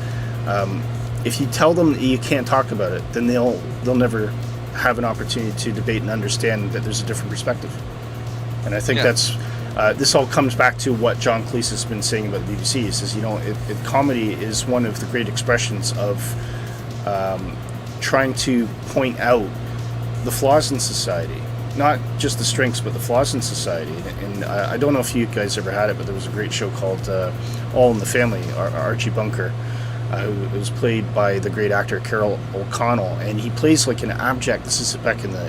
if you tell them that you can't talk about it, then they'll never have an opportunity to debate and understand that there's a different perspective. And I think that's this all comes back to what John Cleese has been saying about the BBC. He says, you know, comedy is one of the great expressions of trying to point out the flaws in society, not just the strengths, but the flaws in society. And I don't know if you guys ever had it, but there was a great show called All in the Family, Archie Bunker. It was played by the great actor Carroll O'Connell, and he plays like an abject, this is back in the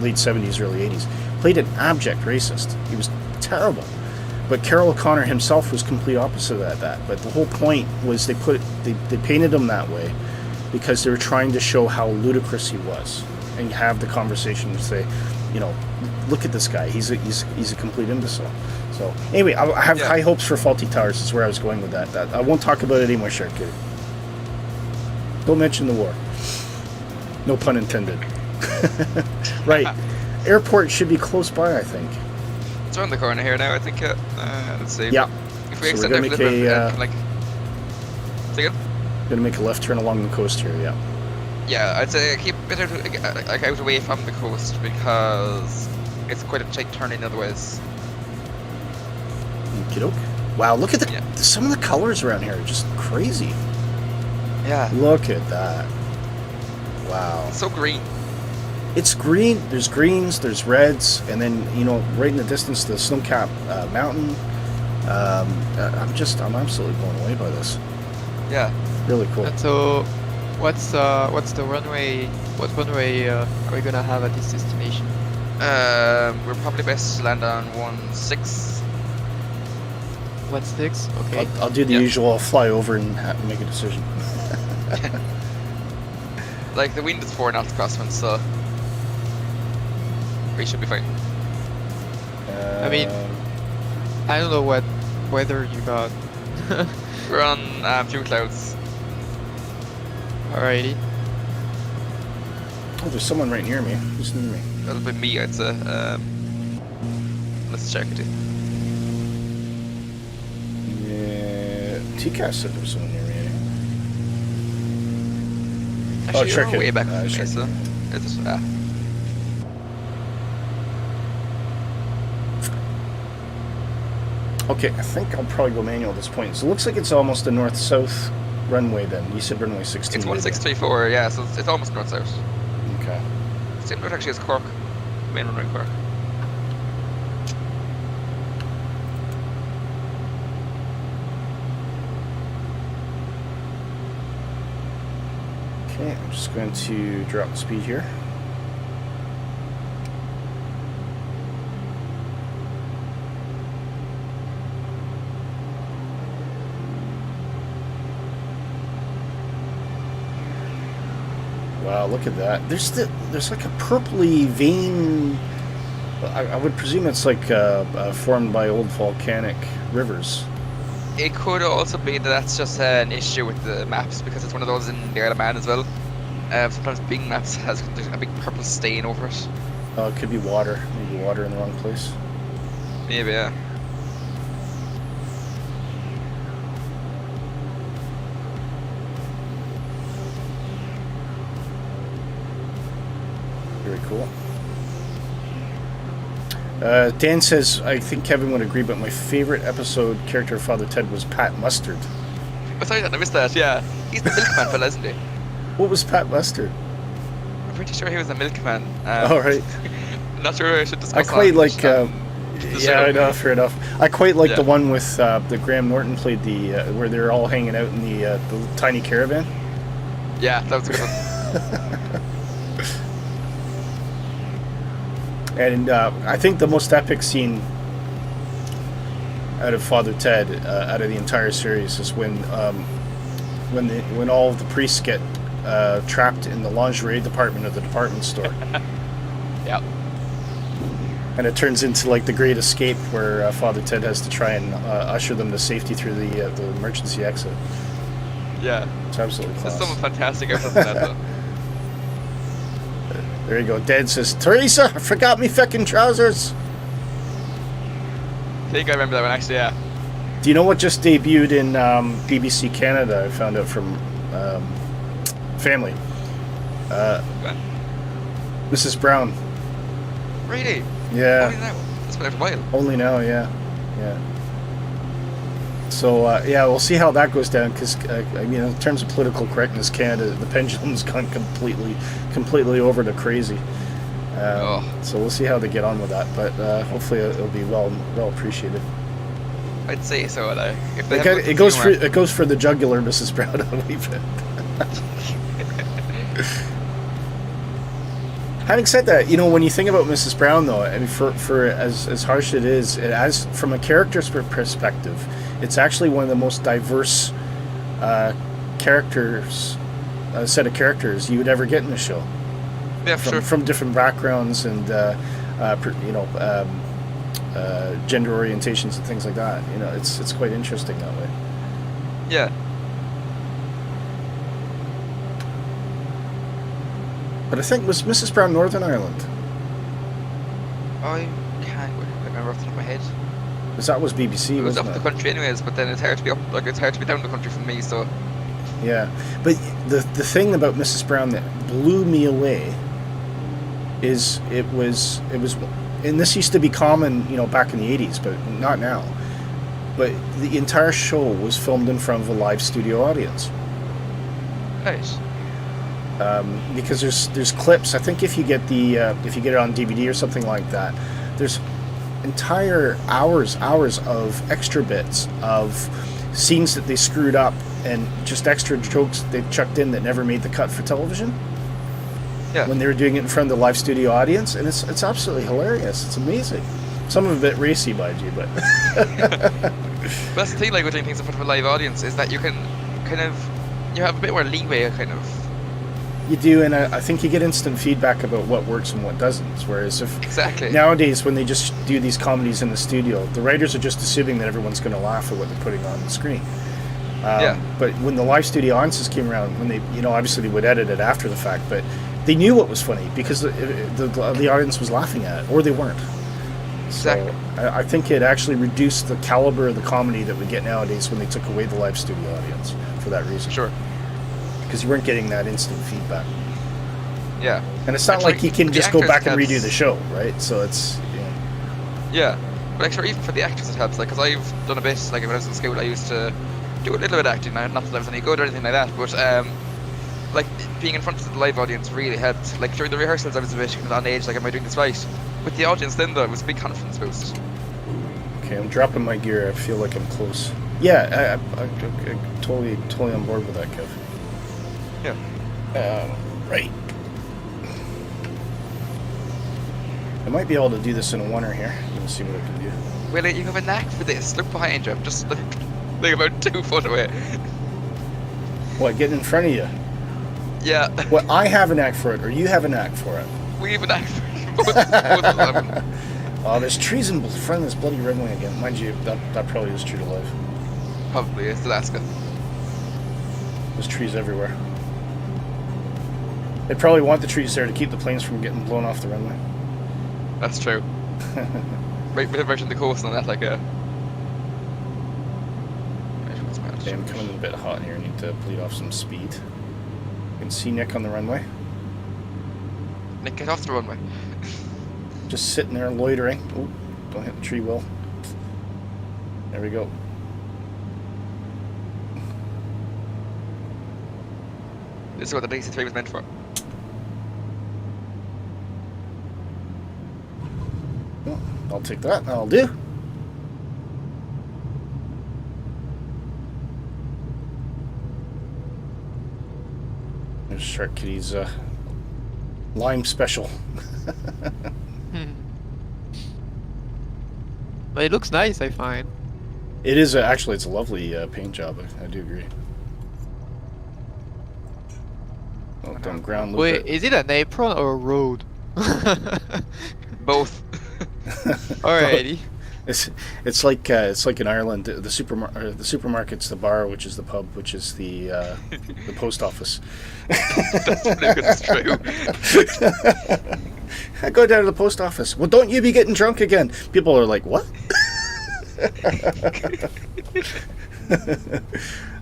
late 70s, early 80s, played an abject racist. He was terrible. But Carroll O'Connor himself was complete opposite of that. But the whole point was they painted him that way because they were trying to show how ludicrous he was, and have the conversation and say, you know, look at this guy, he's a complete imbecile. So anyway, I have high hopes for Faulty Towers is where I was going with that. I won't talk about it anymore, Shark Kitty. Don't mention the war. No pun intended. Right. Airport should be close by, I think. It's around the corner here now, I think. Let's see. Yeah. If we So extend we're our gonna flip make a like... Say again? gonna make a left turn along the coast here, yeah. Yeah, I'd say keep a bit out away from the coast because it's quite a tight turning otherwise. Okey-doke. Wow, look at some of the colors around here are just crazy. Yeah. Look at that. Wow. It's so green. It's green. There's greens, there's reds, and then, you know, right in the distance, the snow-capped mountain. I'm absolutely blown away by this. Yeah. Really cool. And so, what's the runway? What runway are we gonna have at this destination? We're probably best to land on 16. 16. Okay. I'll do the usual. I'll fly over and make a decision. Like the wind is 4 knots crosswind, so we should be fine. I mean, I don't know what weather you got. We're on few clouds. Alrighty. Oh, there's someone right near me. Who's near me? That'll be me, I'd say. Let's check it. Yeah, TCAS said there was someone near me. Actually, check you're it. way back No, from me, check so it's Okay, I think I'll probably go manual at this point. So it looks like it's almost a north-south runway then. You said runway 16. It's 1634, yeah, so it's almost north-south. Okay. Same route actually as Cork, main runway Cork. Okay, I'm just going to drop the speed here. Wow, look at that. There's like a purpley vein I would presume it's like formed by old volcanic rivers. It could also be that that's just an issue with the maps because it's one of those in the Isle of Man as well. Sometimes Bing Maps has a big purple stain over it. It could be water. Maybe water in the wrong place. Maybe, yeah. Very cool. Dan says, I think Kevin would agree, but my favorite episode character of Father Ted was Pat Mustard. Oh, sorry, I missed that, yeah. He's the milkman fella, isn't he? What was Pat Mustard? I'm pretty sure he was a milkman. All right. I'm not sure I should discuss I quite that, like... but, yeah, I know, fair enough. I quite like Yeah. the one with the Graham Norton played the where they're all hanging out in the tiny caravan. Yeah, that was a good one. And I think the most epic scene out of Father Ted, out of the entire series, is when all of the priests get trapped in the lingerie department of the department store. Yep. And it turns into like the Great Escape, where Father Ted has to try and usher them to safety through the emergency exit. Yeah. It's absolutely There's class. some fantastic episodes in that, though. There you go. Dad says, Teresa, I forgot me fucking trousers. I think I remember that one, actually, yeah. Do you know what just debuted in BBC Canada? I found out from family. What? Mrs. Brown. Really? Yeah. Only now? That's been out for a while. Only now, yeah. So, yeah, we'll see how that goes down, because, I mean, in terms of political correctness, Canada, the pendulum's gone completely over to crazy. So we'll see how they get on with that, but hopefully it'll be well appreciated. I'd say so. Like, if they It goes for the jugular, Mrs. Brown. I'll leave it. Having said that, you know, when you think about Mrs. Brown, though, I mean, for as harsh it is, from a character's perspective, it's actually one of the most diverse set of characters you would ever get in a show. Yeah, sure. From different backgrounds and gender orientations and things like that. You know, it's quite interesting that way. Yeah. But I think, was Mrs. Brown Northern Ireland? I can't remember off the top of my head. Because that was BBC, It was wasn't up it? the country anyways, but then it's hard to be up, like it's hard to be down the country from me, so... Yeah, but the thing about Mrs. Brown that blew me away is it was, and this used to be common, you know, back in the 80s, but not now. But the entire show was filmed in front of a live studio audience. Nice. Because there's clips. I think if you get it on DVD or something like that, there's entire hours of extra bits of scenes that they screwed up and just extra jokes they chucked in that never made the cut for television. Yeah. When they were doing it in front of the live studio audience, and it's absolutely hilarious. It's amazing. Some of it a bit racy, mind you, but That's the thing, like, with doing things in front of a live audience, is that you can you have a bit more leeway, kind of. you do, and I think you get instant feedback about what works and what doesn't. Whereas if Exactly. nowadays, when they just do these comedies in the studio, the writers are just assuming that everyone's going to laugh at what they're putting on the screen. But when the live studio audiences came around, when they, you know, obviously they would edit it after the fact, but they knew what was funny because the audience was laughing at it, or they weren't. Exactly. So I think it actually reduced the caliber of the comedy that we get nowadays when they took away the live studio audience for that reason. Sure. Because you weren't getting that instant feedback. Yeah. And it's not Actually, like you can the just go actors back and helps. redo the show, right? So it's, yeah. Yeah. But actually, even for the actors it helps, like, because I've done a bit, like, when I was in school, I used to do a little bit of acting, not that I was any good or anything like that, but, like, being in front of the live audience really helped. Like, during the rehearsals, I was a bit kind of on edge, like, am I doing this right? With the audience then, though, it was a big confidence boost. Okay, I'm dropping my gear. I feel like I'm close. Yeah, I'm totally on board with that, Kev. Yeah. Right. I might be able to do this in a oneer here. Let's see what I can do. Well, you have a knack for this. Look behind you. I'm just, like about 2 foot away. What, getting in front of you? Yeah. Well, I have a knack for it, or you have a knack for it. We have a knack for it. Both of them. Oh, there's trees in front of this bloody runway again. Mind you, that probably is true to life. Probably, it's Alaska. There's trees everywhere. They probably want the trees there to keep the planes from getting blown off the runway. That's true. Right on the coast and all that, like a... Okay, I'm coming in a bit hot here. I need to bleed off some speed. You can see Nick on the runway. Nick, get off the runway. Just sitting there loitering. Oh, don't hit the tree well. There we go. This is what the DC-3 was meant for. Well, I'll take that. That'll do. There's Shark Kitty's lime special. But it looks nice, I find. It is actually, it's a lovely paint job. I do agree. Oh, don't ground loop Wait, it. is it an apron or a road? Both. Alrighty. It's like in Ireland, the supermarket's the bar, which is the pub, which is the post office. That's really good, it's true. I go down to the post office. Well, don't you be getting drunk again? People are like, what?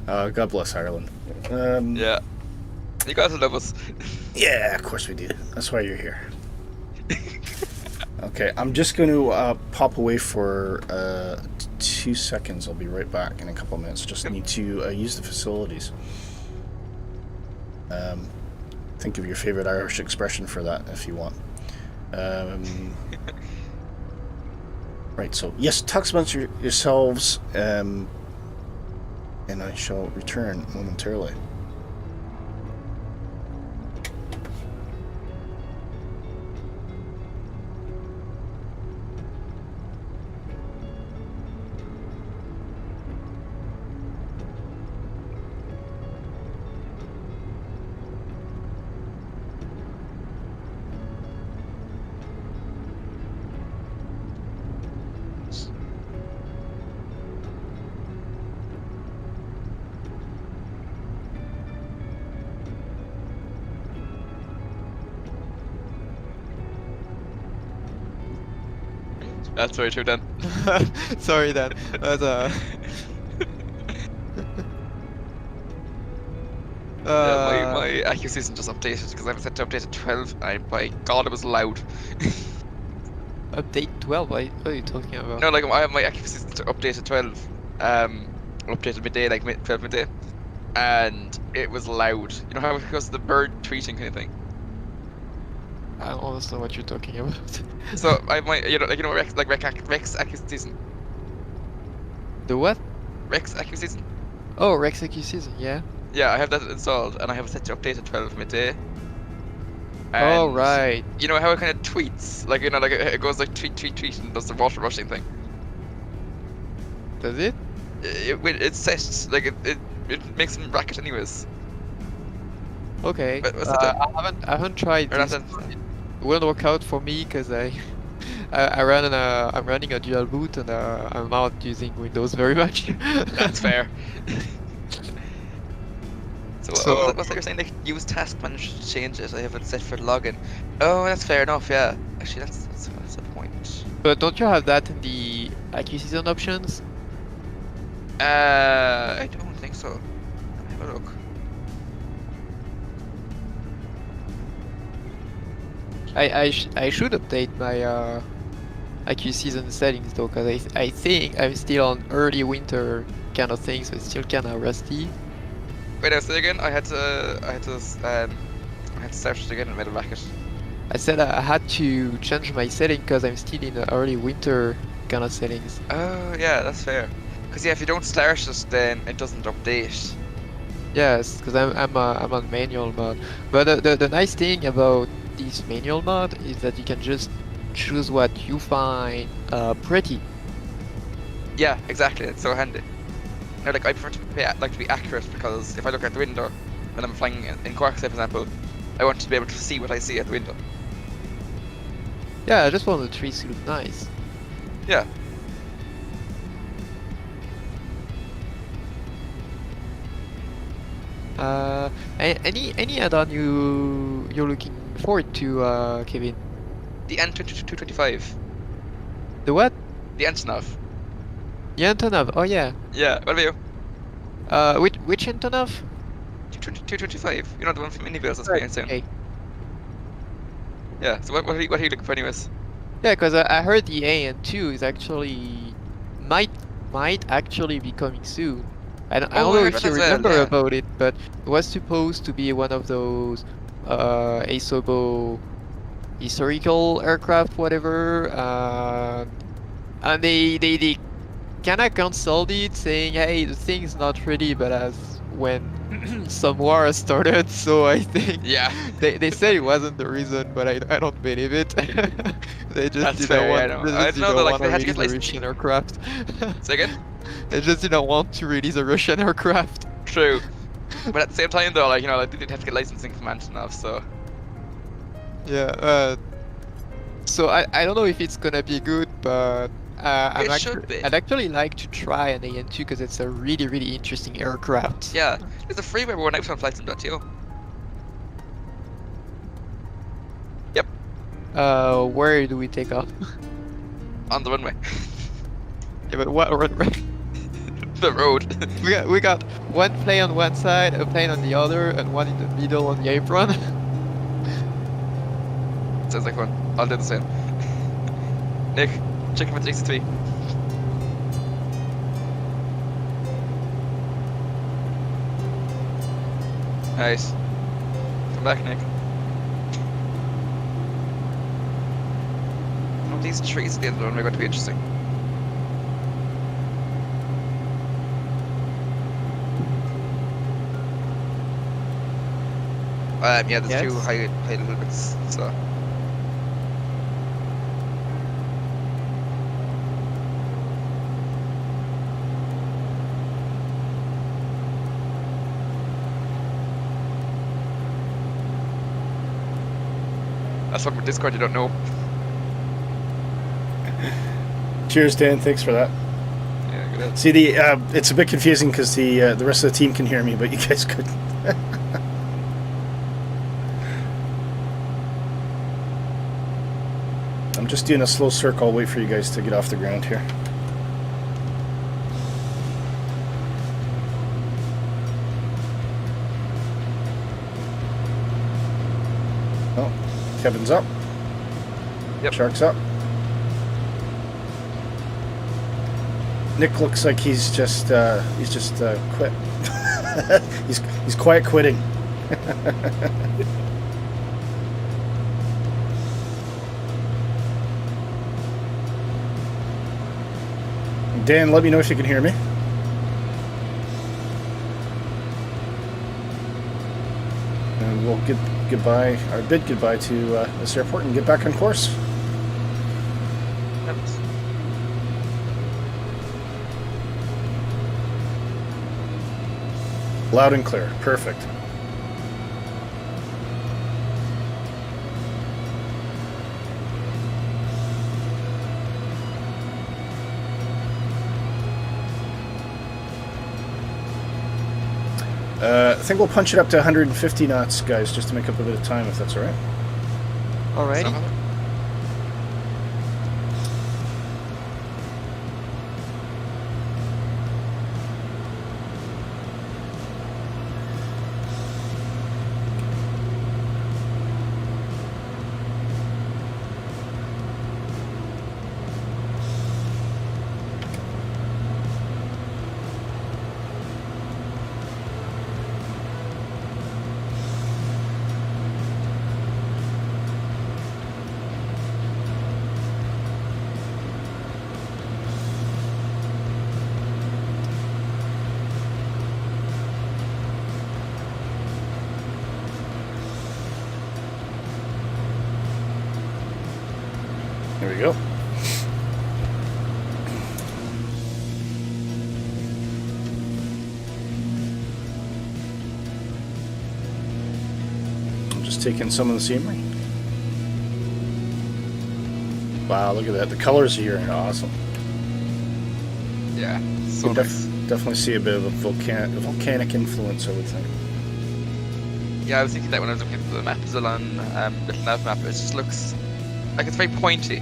God bless Ireland. Yeah. You guys love us. Yeah, of course we do. That's why you're here. Okay, I'm just going to pop away for 2 seconds. I'll be right back in a couple of minutes. Just need to use the facilities. Think of your favorite Irish expression for that if you want. Right, so yes, talk amongst yourselves, and I shall return momentarily. That's very true, Dan. Sorry, Dan. But, Yeah, my accuracy isn't just updated because I was set to update at 12 and by god it was loud. Update 12? What are you talking about? No, like I have my accuracy isn't updated 12. Updated midday, like 12 midday. And it was loud. You know how it goes to the bird tweeting kind of thing? I don't understand what you're talking about. So I have my, Rex accuracy isn't. The what? Rex accuracy isn't. Oh, Rex AQ season, yeah. Yeah, I have that installed and I have it set to update at 12 midday. Oh, And right. You know how it kind of tweets? Like, you know, like it goes like tweet and does the water rushing thing. Does it? It's set, like it makes some racket anyways. Okay. What's that? I haven't tried Or this. not It won't work out for me because I'm running a dual boot and I'm not using Windows very much. That's fair. So, So- what's that you're saying? Like, use task manager to change it. I have it set for login. Oh, that's fair enough. Yeah. Actually, that's a point. But don't you have that in the AQ season options? I don't think so. Let me have a look. I should update my AQ season settings though, because I think I'm still on early winter kind of thing, so it's still kind of rusty. Wait, now say again. I had to search it again and made a racket. I said I had to change my setting because I'm still in the early winter kind of settings. Oh, yeah, that's fair. Because yeah, if you don't start it, then it doesn't update. Yes, because I'm on manual mode. But the nice thing about this manual mode is that you can just choose what you find pretty. Yeah, exactly. It's so handy. Now, like I prefer to be accurate because if I look out the window when I'm flying in Quark, say for example, I want to be able to see what I see at the window. Yeah, I just want the trees to look nice. Yeah. Any add-on you're looking forward to, Kevin? The N225. The what? The Antonov. The Antonov. Oh yeah. Yeah. What about you? Which Antonov? 225. You know the one from Nvidia that's Right, being soon. okay. Yeah. So what are you looking for, anyways? Yeah, because I heard the AN2 is actually might actually be coming soon. I don't Oh, I know heard if that you as well, remember yeah. about it, but it was supposed to be one of those ASOBO historical aircraft, whatever. And they kind of canceled it, saying, "Hey, the thing's not ready." But as when some war started, so I think Yeah. they said it wasn't the reason, but I don't believe it. They just That's didn't fair, yeah, want I know. they I just know, didn't though, like, want they to had to release get a licensing. Russian aircraft. Say again? They just didn't want to release a Russian aircraft. True. But at the same time, though, like, you know, like, they did have to get licensing from Antonov, so. Yeah. So I don't know if it's gonna be good, but It should be. I'd actually like to try an AN2 because it's a really interesting aircraft. Yeah. There's a freeway we're out on flightsim.to. Yep. Where do we take off? On the runway. Yeah, but what runway? The road. We got one plane on one side, a plane on the other, and one in the middle on the apron. Sounds like fun. I'll do the same. Nick, check for 363. Nice. Come back, Nick. Oh, these trees at the end of the runway are going to be interesting. Yeah, there's two Yes. high little bits, so. That's what with Discord you don't know. Cheers, Dan. Thanks for that. Yeah, good. See, it's a bit confusing because the rest of the team can hear me, but you guys couldn't. I'm just doing a slow circle. I'll wait for you guys to get off the ground here. Oh, Kevin's up. Yep. Shark's up. Nick looks like he's just quit. he's quiet quitting. Dan, let me know if you can hear me. And we'll bid goodbye to this airport and get back on course. Loud and clear. Perfect. I think we'll punch it up to 150 knots, guys, just to make up a bit of time, if that's all right. Alrighty. There we go. I'm just taking some of the scenery. Wow, look at that. The colors here are awesome. Yeah, You so can nice. definitely see a bit of a volcanic influence, I would think. Yeah, I was thinking that when I was looking at the map as well on little nav map. It just looks like it's very pointy.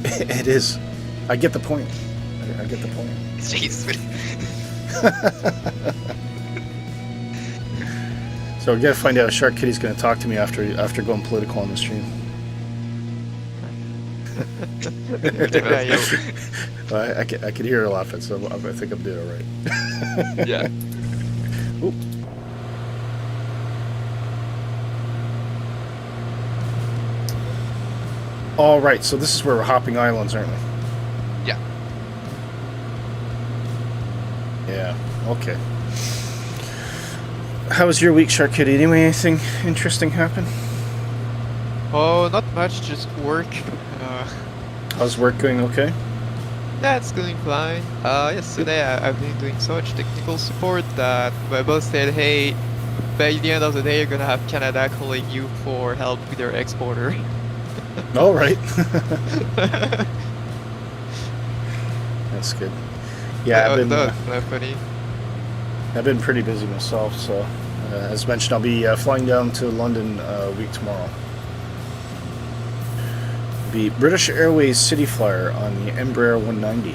It is. I get the point. I get the point. Jeez. So we gotta find out if Shark Kitty's gonna talk to me after going political on the stream. Well, I could hear her laughing, so I think I'm doing it right. Yeah. Oop. All right, so this is where we're hopping islands, aren't we? Yeah. Yeah. Okay. How was your week, Shark Kitty? Anything interesting happen? Oh, not much, just work. How's work going? Okay. Yeah, it's going fine. Yesterday I've been doing so much technical support that my boss said, hey, by the end of the day you're gonna have Canada calling you for help with their exporter. All right. That's good. Yeah, I've been pretty busy myself. So, as mentioned, I'll be flying down to London a week tomorrow. Be British Airways City Flyer on the Embraer 190,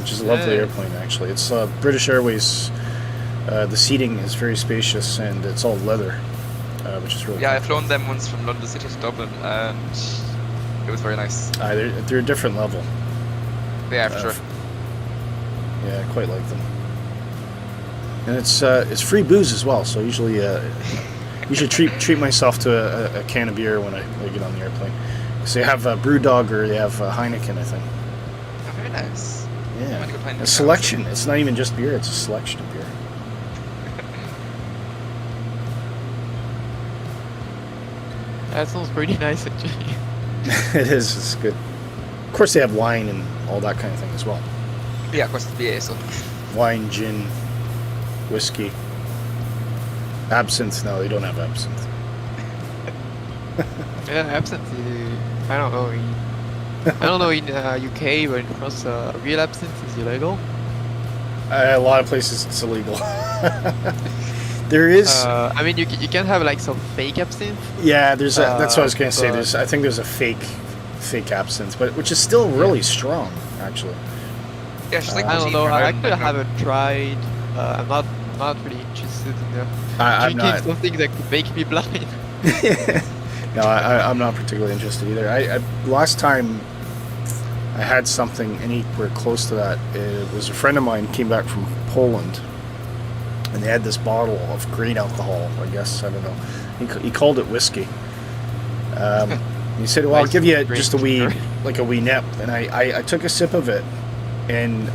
which is a lovely airplane. Actually, it's British Airways. The seating is very spacious and it's all leather, which is really. Yeah, cool. I've flown them once from London City to Dublin, and it was very nice. They're a different level. Yeah, for sure. Yeah, I quite like them. And it's free booze as well. So usually, treat myself to a can of beer when I get on the airplane. So they have BrewDog or they have Heineken, I think. Oh, very nice. Yeah, Might go find a them selection. It's not even just beer; it's a selection of beer. That sounds pretty nice actually. It is. It's good. Of course, they have wine and all that kind of thing as well. Yeah, of course it's BA, so. Wine, gin, whiskey, absinthe. No, they don't have absinthe. Yeah, absinthe. I don't know. I don't know in UK, but in France, real absinthe is illegal. A lot of places it's illegal. There is. I mean, you can have like some fake absinthe. Yeah, there's. That's what I was gonna say. but- I think there's a fake absinthe, but which is still really strong, actually. Yeah, she's like I don't cheap know. for I now, actually like, haven't tried. I'm not really interested in I'm drinking not. something that could make me blind. No, I'm not particularly interested either. I last time I had something anywhere close to that, it was a friend of mine came back from Poland, and they had this bottle of grain alcohol. I guess I don't know. He called it whiskey. He said, "Well, I'll give you just a wee nip," and I took a sip of it, and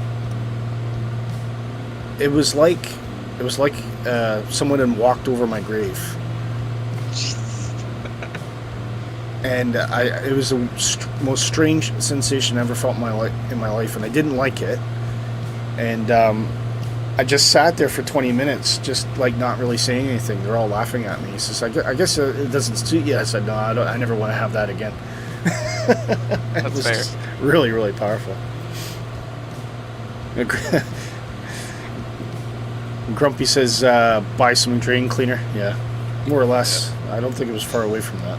it was like someone had walked over my grave. And it was the most strange sensation I ever felt in my life, and I didn't like it. And I just sat there for 20 minutes, just like not really saying anything. They're all laughing at me. He says, "I guess it doesn't suit you." I said, "No, I never want to have that again." It was fair. just really, really powerful. Grumpy says, "Buy some drain cleaner." Yeah, more or less. Yeah. I don't think it was far away from that.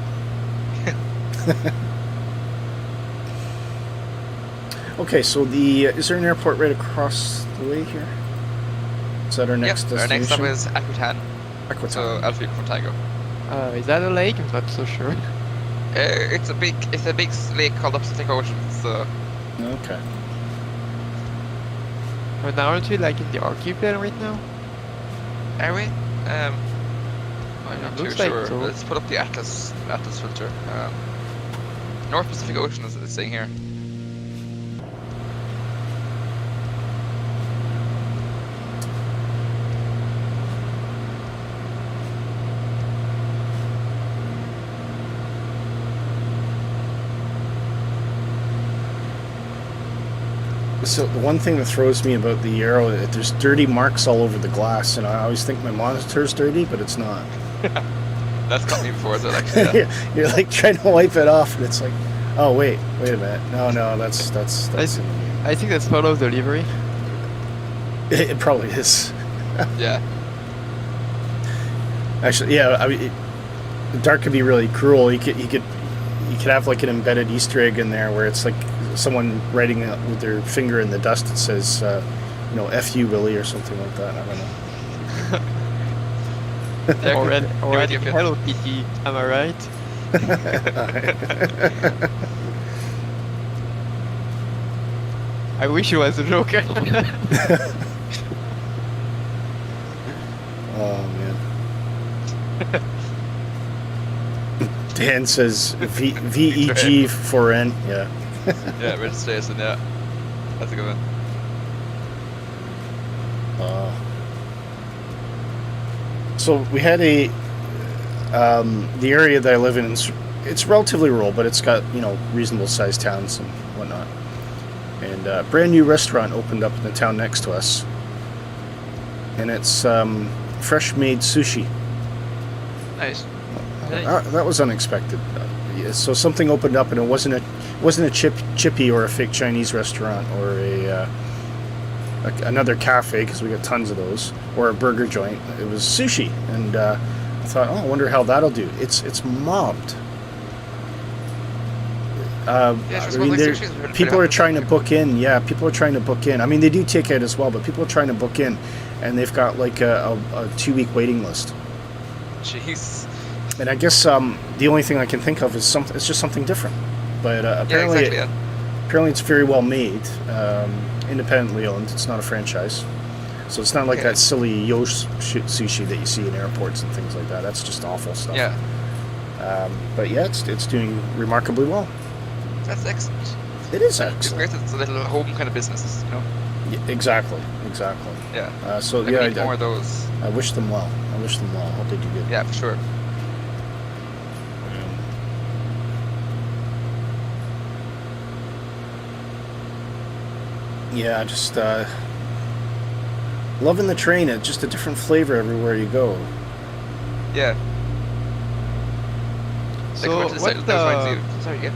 Okay, so is there an airport right across the way here? Is that our next Our destination? next stop is Akutan. Akutan. So Alfie Contago. Is that a lake? I'm not so sure. It's a big lake called the Pacific Ocean. So Okay. But now aren't we like in the archipelago right now? are we? I'm not too Looks like sure. so. Let's put up the Atlas filter. North Pacific Ocean is saying here. So the one thing that throws me about the Aero, there's dirty marks all over the glass, and I always think my monitor's dirty, but it's not. That's got me before as well, actually. Yeah. You're like trying to wipe it off, and it's like, Oh wait a minute. No, that's I think that's part of the livery. it probably is. Yeah. Actually, yeah. I mean, the dark could be really cruel. You could have like an embedded Easter egg in there where it's like someone writing with their finger in the dust. It says, "F you, Willie" or something like that. I don't know. Already Hello Kitty, am I right? I wish it was a Joker. Oh man. Dan says VEG for N. Yeah. Yeah, registration, yeah. That's a good one. So we had the area that I live in. It's relatively rural, but it's got reasonable sized towns and whatnot. And a brand new restaurant opened up in the town next to us, and it's fresh made sushi. Nice. That was unexpected. So something opened up, and it wasn't a chippy or a fake Chinese restaurant or another cafe, because we got tons of those, or a burger joint. It was sushi, and I thought, I wonder how that'll do. It's mobbed. People are trying to book in. Yeah, people are trying to book in. I mean, they do take out as well, but people are trying to book in, and they've got like a 2-week waiting list. Jeez. And I guess the only thing I can think of is it's just something different. But apparently, apparently it's very well made, independently owned. It's not a franchise, so it's not like that silly sushi that you see in airports and things like that. That's just awful stuff. Yeah. But yeah, it's doing remarkably well. That's excellent. It is It's excellent. great. It's a little home kind of business, Yeah, exactly. Yeah. So We yeah, need more of those. I wish them well. I hope they do good. Yeah, for sure. Yeah, just loving the train. It's just a different flavor everywhere you go. Yeah. So Sorry, yeah.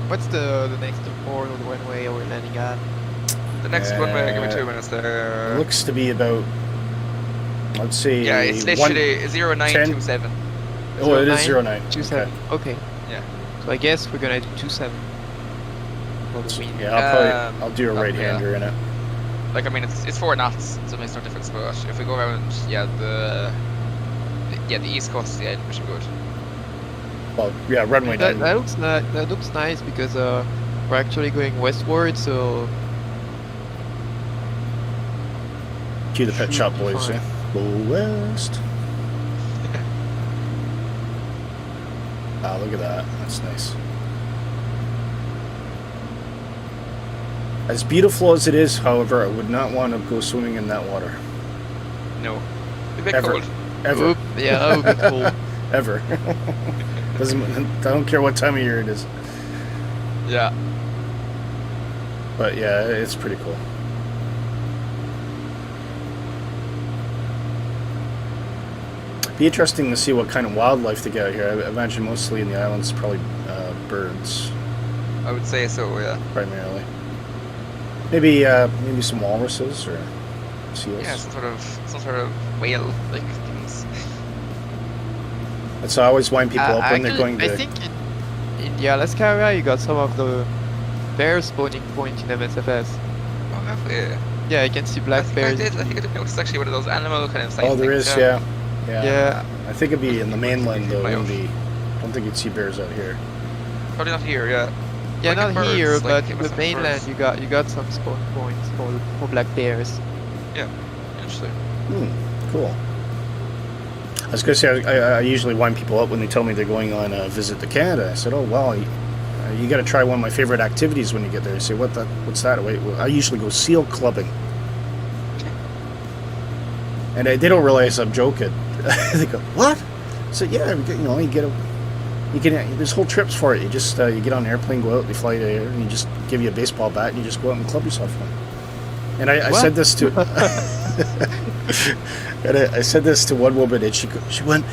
what's the next port or the runway we're landing at? The next runway, give me 2 minutes there. It looks to be about, I'd say, Yeah, it's literally 0927. Oh, it is 09. 27. Okay. Yeah. So I guess we're gonna do 27 for the win. Yeah, I'll do a right-hander in it. Like, I mean, it's 4 knots, so it makes no difference. But if we go around, the east coast, yeah, we should be good. Well, yeah, runway That 9. looks nice because we're actually going westward, so Cue the pet shop boys. fine. Yeah. Go west. Ah, look at that. That's nice. As beautiful as it is, however, I would not want to go swimming in that water. No. It's a bit Ever. cold. Ever. Oop, yeah, that would be cool. Ever. I don't care what time of year it is. Yeah. But yeah, it's pretty cool. Be interesting to see what kind of wildlife they get out here. I imagine mostly in the islands, probably birds I would say so, yeah. primarily. Maybe some walruses or seals. Yeah, some sort of whale like things. That's how I always wind people up when they're going I to. think in the Alaska area you got some of the bear spawning point in MSFS. Oh, have we? Yeah, I can see black bears. I think I did notice actually one of those animal kind of signs. Oh, there is, yeah. Yeah. I think it'd be in the mainland though. My Wouldn't own. be. I don't think you'd see bears out here. Probably not here, yeah. Yeah, Like not in birds, here, like but it in was the in mainland birds. you got some spawn points for black bears. Yeah, interesting. Cool. I was going to say, I usually wind people up when they tell me they're going on a visit to Canada. I said, oh, well, you got to try one of my favorite activities when you get there. I say, what's that? Wait, well, I usually go seal clubbing. And they don't realize I'm joking. They go, what? I said, yeah, there's whole trips for it. You just, you get on an airplane, go out, they fly you there, and you just give you a baseball bat, and you just go out and club yourself one. And I said this to... And I said this to one woman, and she went,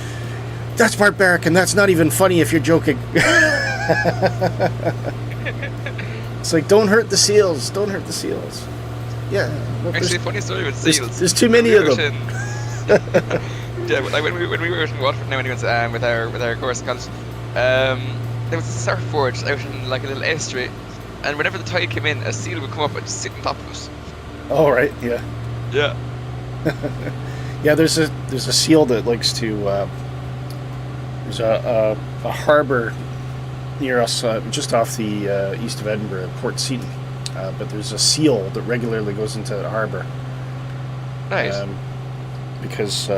"That's barbaric, and that's not even funny if you're joking." It's like, don't hurt the seals. Don't hurt the seals. Yeah. Well, Actually, funny story with seals. there's too many of them. Yeah, like when we were out in Waterford now, anyways, with our course in college, there was a surfboard out in like a little estuary, and whenever the tide came in, a seal would come up and just sit on top of us. Oh, right. Yeah. Yeah. Yeah. There's a seal that likes to. There's a harbor near us, just off the east of Edinburgh, Port Seton. But there's a seal that regularly goes into the harbor. Nice. Because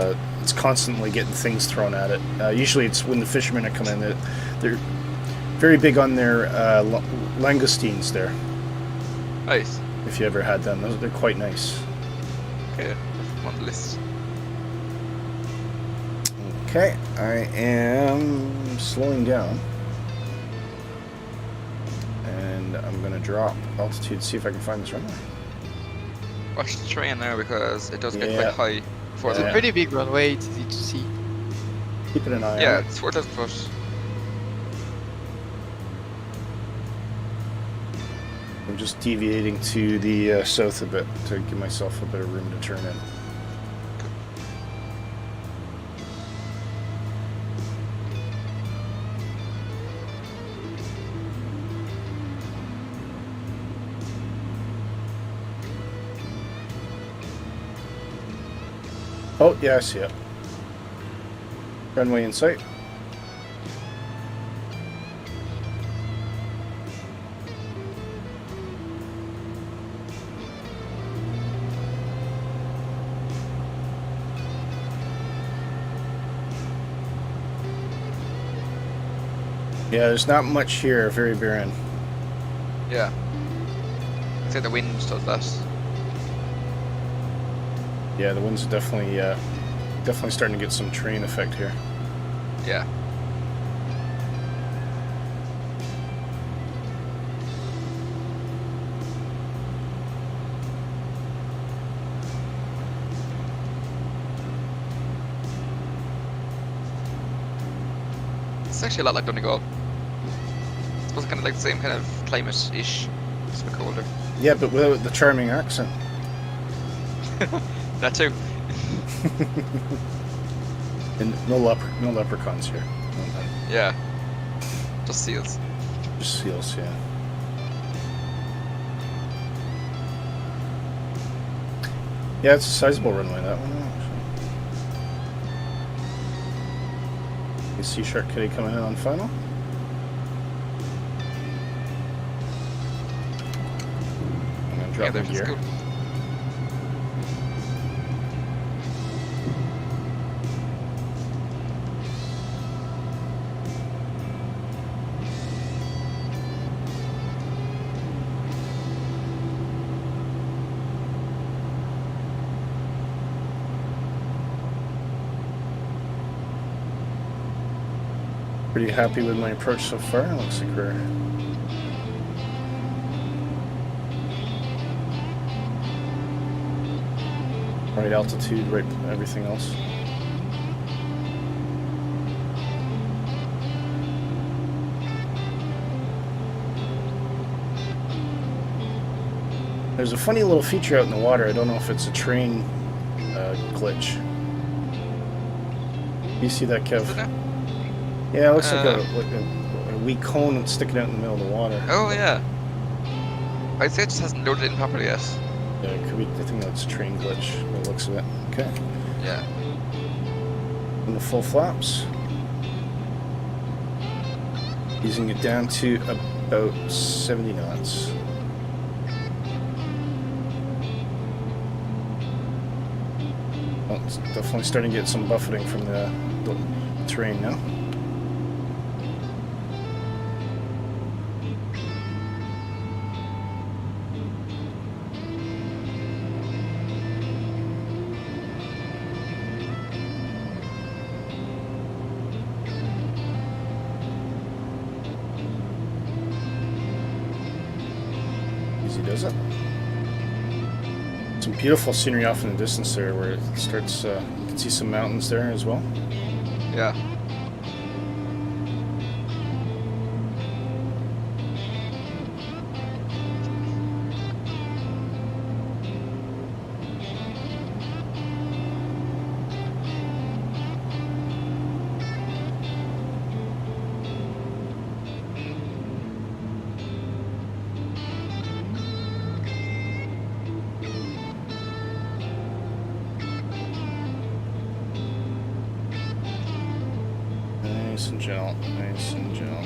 it's constantly getting things thrown at it. Usually it's when the fishermen are coming in. They're very big on their langoustines there. Nice. If you ever had them, they're quite nice. Okay, I'm on the list. Okay, I am slowing down. And I'm going to drop altitude, see if I can find this runway. Watch the train now because it does get Yeah. quite high. Before It's the a pretty big runway, it's easy to see. Keeping an eye Yeah, on it. it's 4,000 foot. I'm just deviating to the south a bit to give myself a bit of room to turn in. Oh, yeah, I see it. Runway in sight. Yeah, there's not much here, very barren. Yeah. I'd say the wind does that. Yeah, the winds are definitely starting to get some terrain effect here. Yeah. It's actually a lot like Donegal. I suppose kind of like the same kind of climate-ish. Just a bit colder. Yeah, but without the charming accent. That too. And no leprechauns here. No, Yeah. Just seals. just seals, yeah. Yeah, it's a sizable runway, that one, actually. You see Shark Kitty coming in on final. I'm gonna Yeah, drop my there's gear. good. Pretty happy with my approach so far. It looks like we're right altitude, right everything else. There's a funny little feature out in the water. I don't know if it's a train glitch. You see that, Kev? Is it now? Yeah, it looks like a wee cone that's sticking out in the middle of the water. Oh yeah. I'd say it just hasn't loaded in properly yet. Yeah, it could be. I think that's a train glitch. By the looks of it. Okay. Yeah. And the full flaps. Easing it down to about 70 knots. Oh, it's definitely starting to get some buffeting from the terrain now. Easy does it. Some beautiful scenery off in the distance there where it starts, you can see some mountains there as well. Yeah. gel. Nice and gel.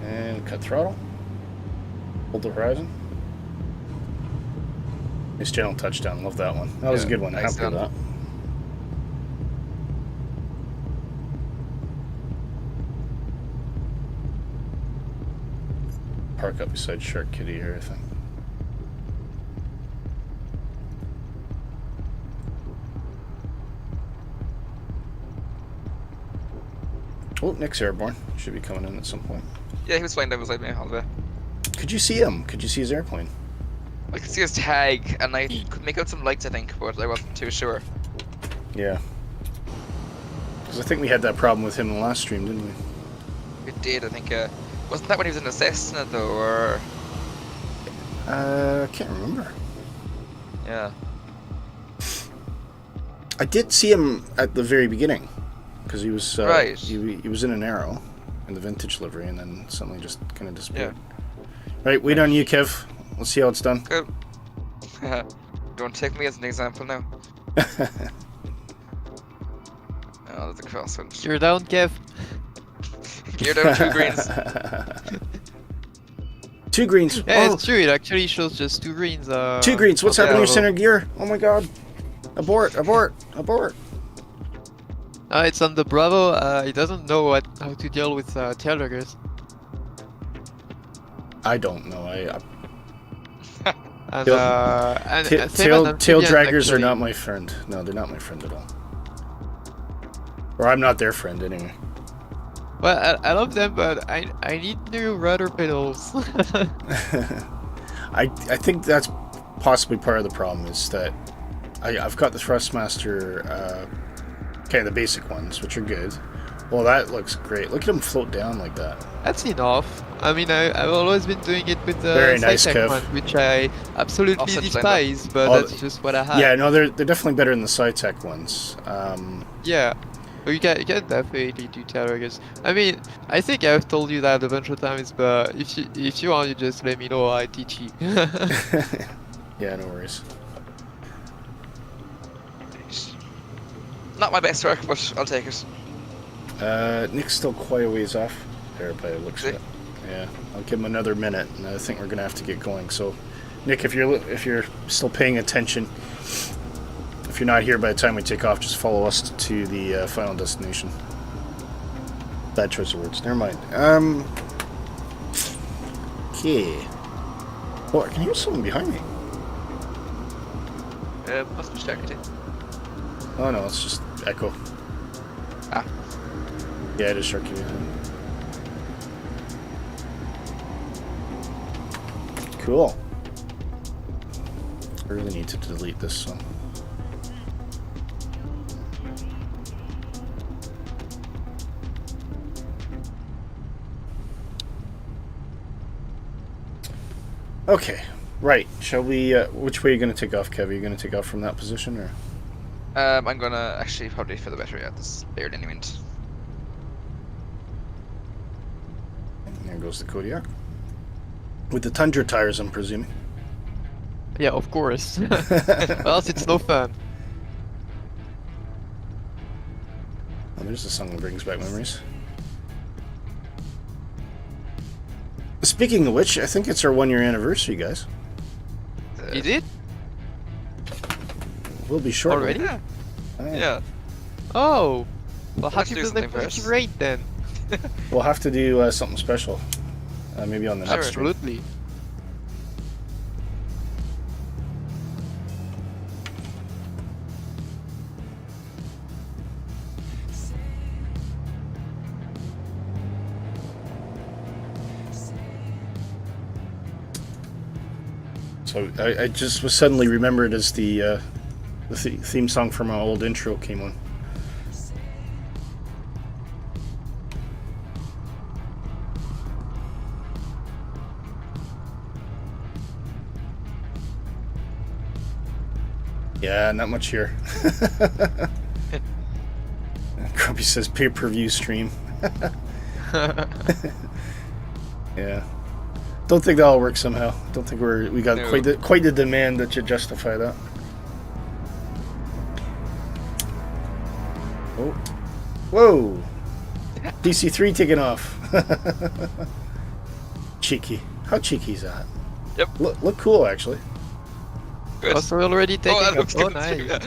And cut throttle. Hold the horizon. Nice gentle touchdown. Love that one. That was a good one. Nice Happy with that. Park up beside Shark Kitty here, I think. Oh, Nick's airborne. Should be coming in at some point. Yeah, he was flying down beside me all the way. Could you see him? Could you see his airplane? I could see his tag, and I could make out some lights, I think, but I wasn't too sure. Yeah. Because I think we had that problem with him in the last stream, didn't we? It did, I think. Wasn't that when he was in a Cessna, though, or...? I can't remember. Yeah. I did see him at the very beginning. Because he was Right. he was in an Arrow in the vintage livery, and then suddenly just kind of disappeared. Right, wait on you, Kev. Let's see how it's done. Good. Don't take me as an example now. Oh, there's a crosswind. You're down, Kev. You're down 2 greens. 2 greens. Yeah, Oh, it's true. It actually shows just 2 greens. 2 greens. What's on happening the to your arrow. center gear? Oh my god. Abort, abort, abort. It's on the Bravo. He doesn't know how to deal with taildraggers. I don't know. And, Tail- and same tail on tail amphibians, draggers are actually. not my friend. No, they're not my friend at all. Or I'm not their friend anyway. Well, I love them, but I need new rudder pedals. I think that's possibly part of the problem is that I've got the Thrustmaster, okay, the basic ones, which are good. Well, that looks great. Look at them float down like that. That's enough. I mean, I've always been doing it with the Very nice, Sitec Kev. one, which I absolutely Offset despise, but Oh, that's just what I have. Yeah, no, they're definitely better than the Sitec ones. Yeah. But you can definitely do taildraggers. I mean, I think I've told you that a bunch of times, but if you want, you just let me know. I teach you. Yeah, no worries. Not my best work, but I'll take it. Nick's still quite a ways off there by the looks of Is it. Yeah, I'll give him another minute, and I think we're gonna have to get going. So, Nick, if you're still paying attention, if you're not here by the time we take off, just follow us to the final destination. Bad choice of words. Never mind. Okay. Oh, I can hear someone behind me. Must be started. Oh no, it's just echo. Ah. Yeah, it is Sharky behind me. Cool. I really need to delete this song. Okay, right. Shall we? Which way are you going to take off, Kev? Are you going to take off from that position, or? I'm gonna actually probably for the better at this barely any wind. There goes the Kodiak. With the Tundra tires, I'm presuming. Yeah, of course. Or else it's no fun. Oh, there's the song that brings back memories. Speaking of which, I think it's our 1-year anniversary, guys. Is it? We'll be short. Already? Yeah. Oh. Yeah. Oh! Well, Let's happy do birthday something for first. Rate then. We'll have to do something special. Maybe on the next stream. Absolutely. So I just was suddenly remembered as the theme song from our old intro came on. Yeah, not much here. Grumpy says pay-per-view stream. Yeah. Don't think that'll work somehow. Don't think we got No. quite the demand that should justify that. Whoa! DC-3 taking off. Cheeky. How cheeky is that? Yep. Look cool, actually. Good. Also already taking that off. looks Oh, good nice. too, yeah.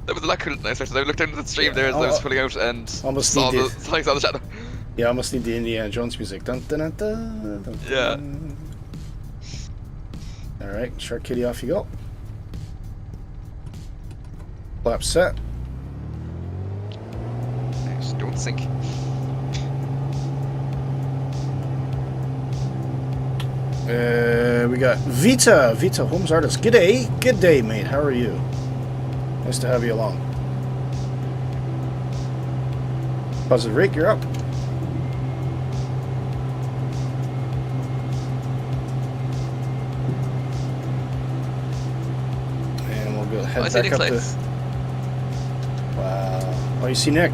That was a lot cooler than I expected. I looked into the stream there as I was pulling out and almost saw need the, saw the shadow. Yeah, I almost need the Indiana Jones music. Dun, dun, dun, dun, dun, Yeah. dun. Alright, Shark Kitty, off you go. Flap set. Nice, don't sink. We got Vita Holmes Artist. Good day, mate. How are you? Nice to have you along. Positive rate, you're up. And we'll go head I see back Nick's up to... lights. Wow. Oh, you see Nick?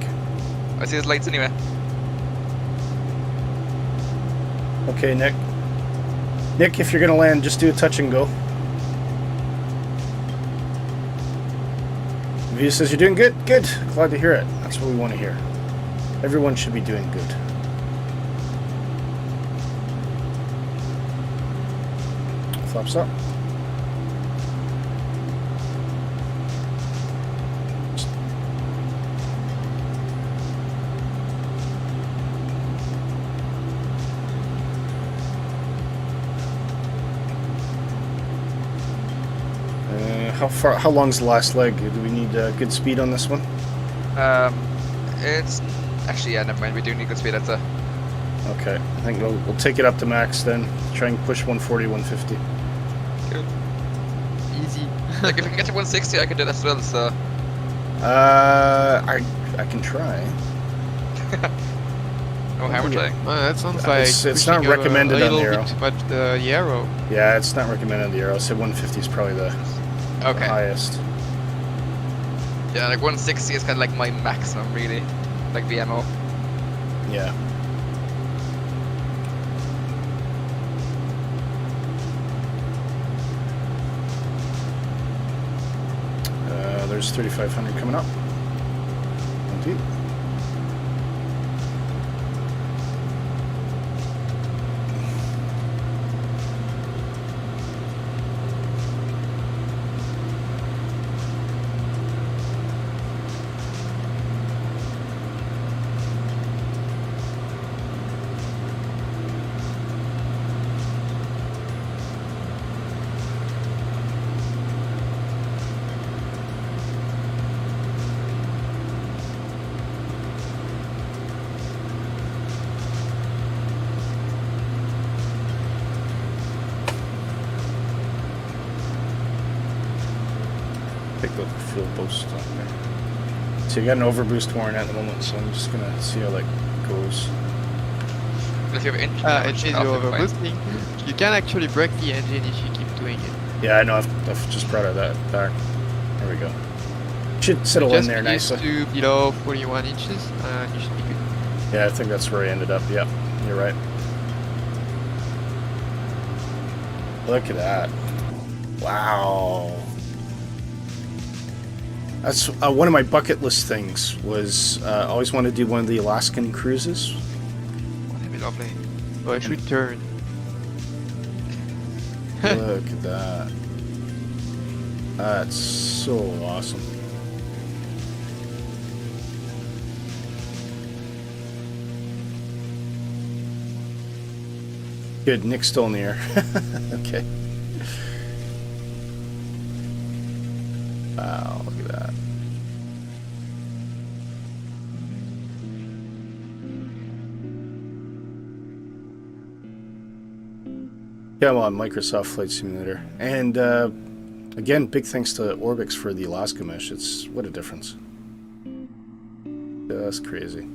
I see his lights anyway. Okay, Nick. Nick, if you're gonna land, just do a touch and go. Vita says you're doing good. Good. Glad to hear it. That's what we want to hear. Everyone should be doing good. Flaps up. How long's the last leg? Do we need good speed on this one? It's actually, yeah, never mind. We do need good speed. That's a Okay, I think we'll take it up to max then. Try and push 140, 150. good. Easy. Like if we can get to 160, I can do that as well. So I can try. no harm in trying. That sounds like It's not pushing a recommended on the little arrow. bit too much the arrow. Yeah, it's not recommended on the arrow. I said 150 is probably the Okay. highest. Yeah, like 160 is kind of like my maximum, really, like VMO. Yeah. There's 3,500 coming up. Indeed. Take the fuel boost on there. So you got an overboost warrant at the moment, so I'm just gonna see how that goes. If you have engine, Engine is overboosting. You can actually break the engine if you keep doing it. Yeah, I know. I've just brought that back. There we go. Should settle in Just there be used nicely. to below 41 inches, and you should be good. Yeah, I think that's where I ended up. Yep, you're right. Look at that. Wow. That's one of my bucket list things was I always wanted to do one of the Alaskan cruises. that'd be lovely. Oh, I should turn. Look at that. That's so awesome. Good, Nick's still in the air. Okay. Wow, look at that. Yeah, I'm on Microsoft Flight Simulator. And again, big thanks to Orbx for the Alaska mesh. It's what a difference. That's crazy.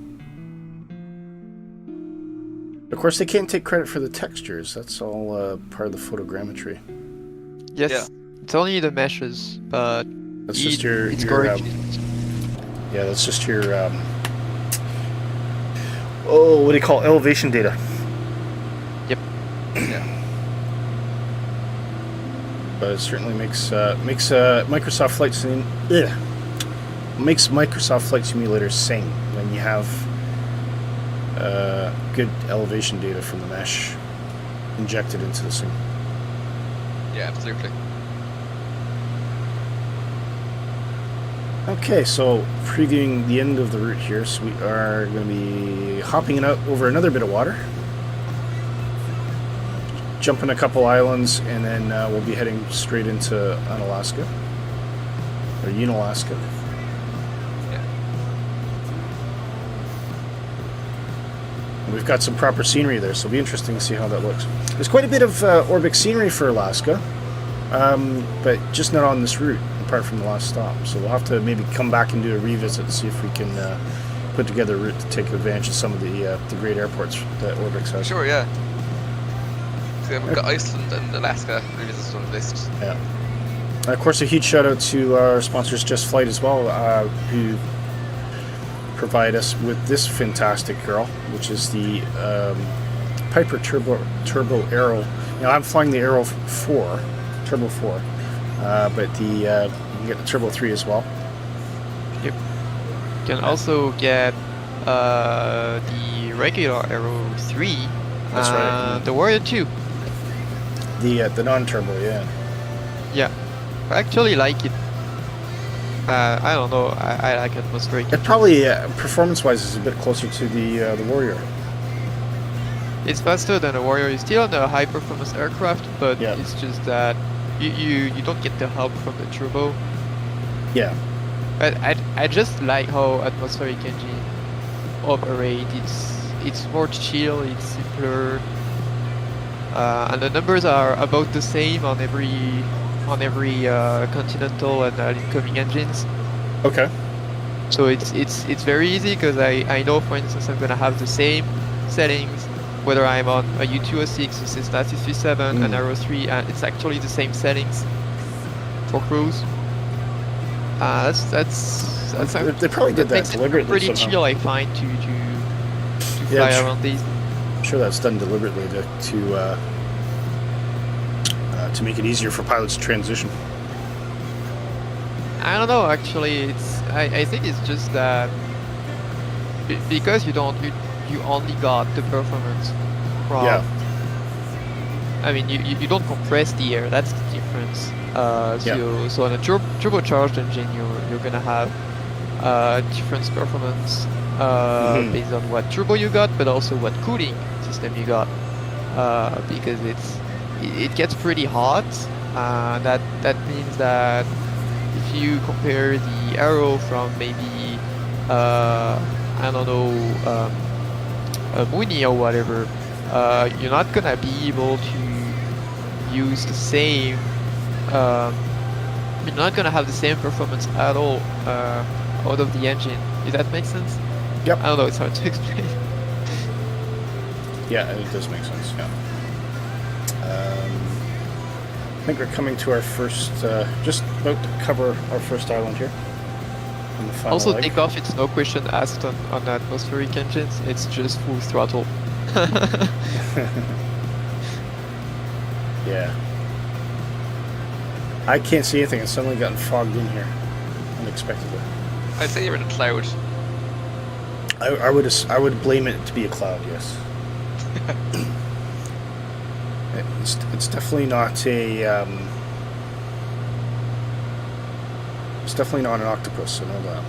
Of course, they can't take credit for the textures. That's all part of the photogrammetry. Yes, Yeah. it's only the meshes, but That's just your it's your gorgeous. yeah. That's just your oh, what do you call it? Elevation data? Yep. Yeah. But it certainly makes Microsoft Flight Sim makes Microsoft Flight Simulator sing when you have good elevation data from the mesh injected into the sim. Yeah, absolutely. Okay, so previewing the end of the route here, so we are going to be hopping it out over another bit of water, jumping a couple islands, and then we'll be heading straight into Unalaska, or Unalaska. Yeah. And we've got some proper scenery there, so it'll be interesting to see how that looks. There's quite a bit of Orbx scenery for Alaska, but just not on this route, apart from the last stop. So we'll have to maybe come back and do a revisit and see if we can put together a route to take advantage of some of the great airports that Orbx has. Sure, yeah. So we've got Iceland and Alaska revisits on the list. Yeah. And of course, a huge shout out to our sponsors, Just Flight, as well, who provide us with this fantastic girl, which is the Piper Turbo Aero. Now, I'm flying the Aero 4, Turbo 4, but you can get the Turbo 3 as well. Yep. You can also get the regular Aero 3. That's right. The Warrior 2. The non-turbo, yeah. Yeah. I actually like it. I don't know. I like atmospheric. It probably, performance-wise, is a bit closer to the Warrior. It's faster than a Warrior. It's still on a high-performance aircraft, but Yeah. it's just that you don't get the help from the turbo. Yeah. But I just like how atmospheric engine operate. It's more chill. It's simpler, and the numbers are about the same on every continental and incoming engines. Okay. So it's very easy because I know, for instance, I'm gonna have the same settings whether I'm on a U206, a Cessna 637, an Aero 3, and it's actually the same settings for cruise. That's They probably did that makes deliberately it pretty somehow. chill, I find, to fly around these. I'm sure that's done deliberately to make it easier for pilots to transition. I don't know, actually. I think it's just that because you only got the performance from. Yeah. I mean, you don't compress the air. That's the difference. So on a turbocharged engine, you're gonna have different performance based on what turbo you got, but also what cooling system you got, because it gets pretty hot. That means that if you compare the Aero from maybe I don't know, a Mooney or whatever, you're not gonna be able to use the same. You're not gonna have the same performance at all out of the engine. If that makes sense? Yep. I don't know. It's hard to explain. Yeah, it does make sense. Yeah. I think we're coming to our first, just about to cover our first island here. On the final Also, leg. takeoff. It's no question asked on atmospheric engines. It's just full throttle. Yeah. I can't see anything. It's suddenly gotten fogged in here, unexpectedly. I'd say you're in a cloud. I would blame it to be a cloud. Yes. It's definitely not a. It's definitely not an octopus. I know that.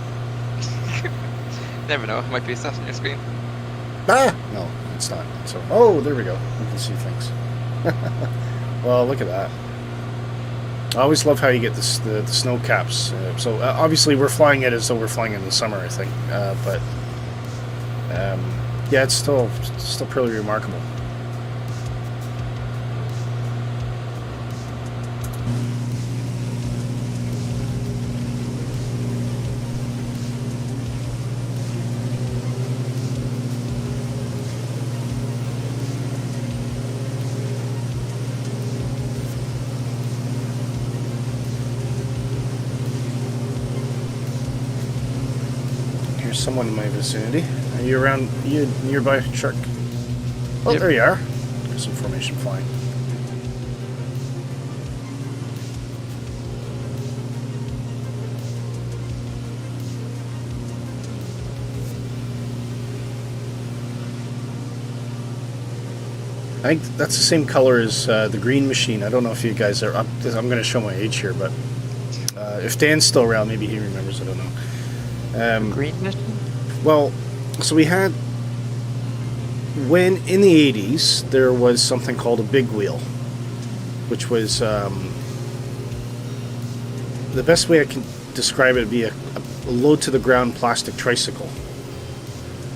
Never know, it might be a sat on your screen. Ah! No, it's not. So, oh, there we go. We can see things. Well, look at that. I always love how you get the snow caps. So obviously we're flying it as though we're flying in the summer, I think. But yeah, it's still pretty remarkable. Someone in my vicinity. Are you around? Are you nearby, Shark? Oh, Yep. There you are. There's some formation flying. I think that's the same color as the green machine. I don't know if you guys are up. I'm going to show my age here, but if Dan's still around, maybe he remembers. I don't know. Green machine? Well, so we had, when in the 80s, there was something called a big wheel, which was, the best way I can describe it would be a low-to-the-ground plastic tricycle.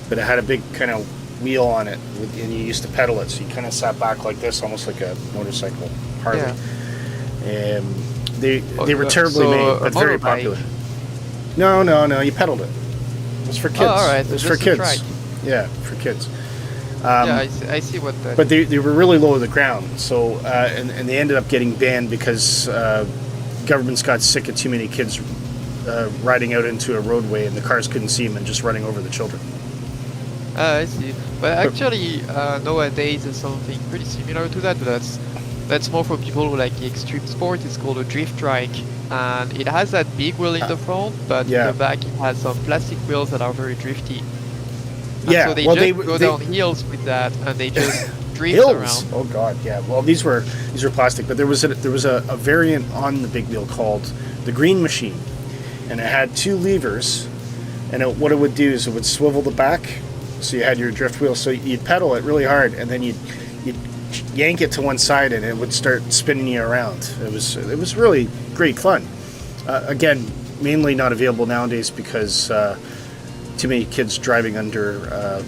But it had a big kind of wheel on it, and you used to pedal it, so you kind of sat back like this, almost like a motorcycle, Harley. Yeah. They were terribly made, but very popular. No, you pedaled it. It was for kids. Oh, all right. It was So for just a kids. trike. Yeah, for kids. Yeah, I see what that. But they were really low to the ground, so and they ended up getting banned because governments got sick of too many kids riding out into a roadway and the cars couldn't see them and just running over the children. I see. But actually, nowadays there's something pretty similar to that. But that's more for people who like the extreme sport. It's called a drift trike, and it has that big wheel in the front, but in the back it has some plastic wheels that are very drifty. And Yeah, so they well, just go down hills with that, and they just drift hills. around. Oh God, yeah. Well, these were plastic, but there was a variant on the big wheel called the green machine, and it had two levers, and what it would do is it would swivel the back, so you had your drift wheel. So you'd pedal it really hard, and then you'd yank it to one side, and it would start spinning you around. It was really great fun. Again, mainly not available nowadays because too many kids driving under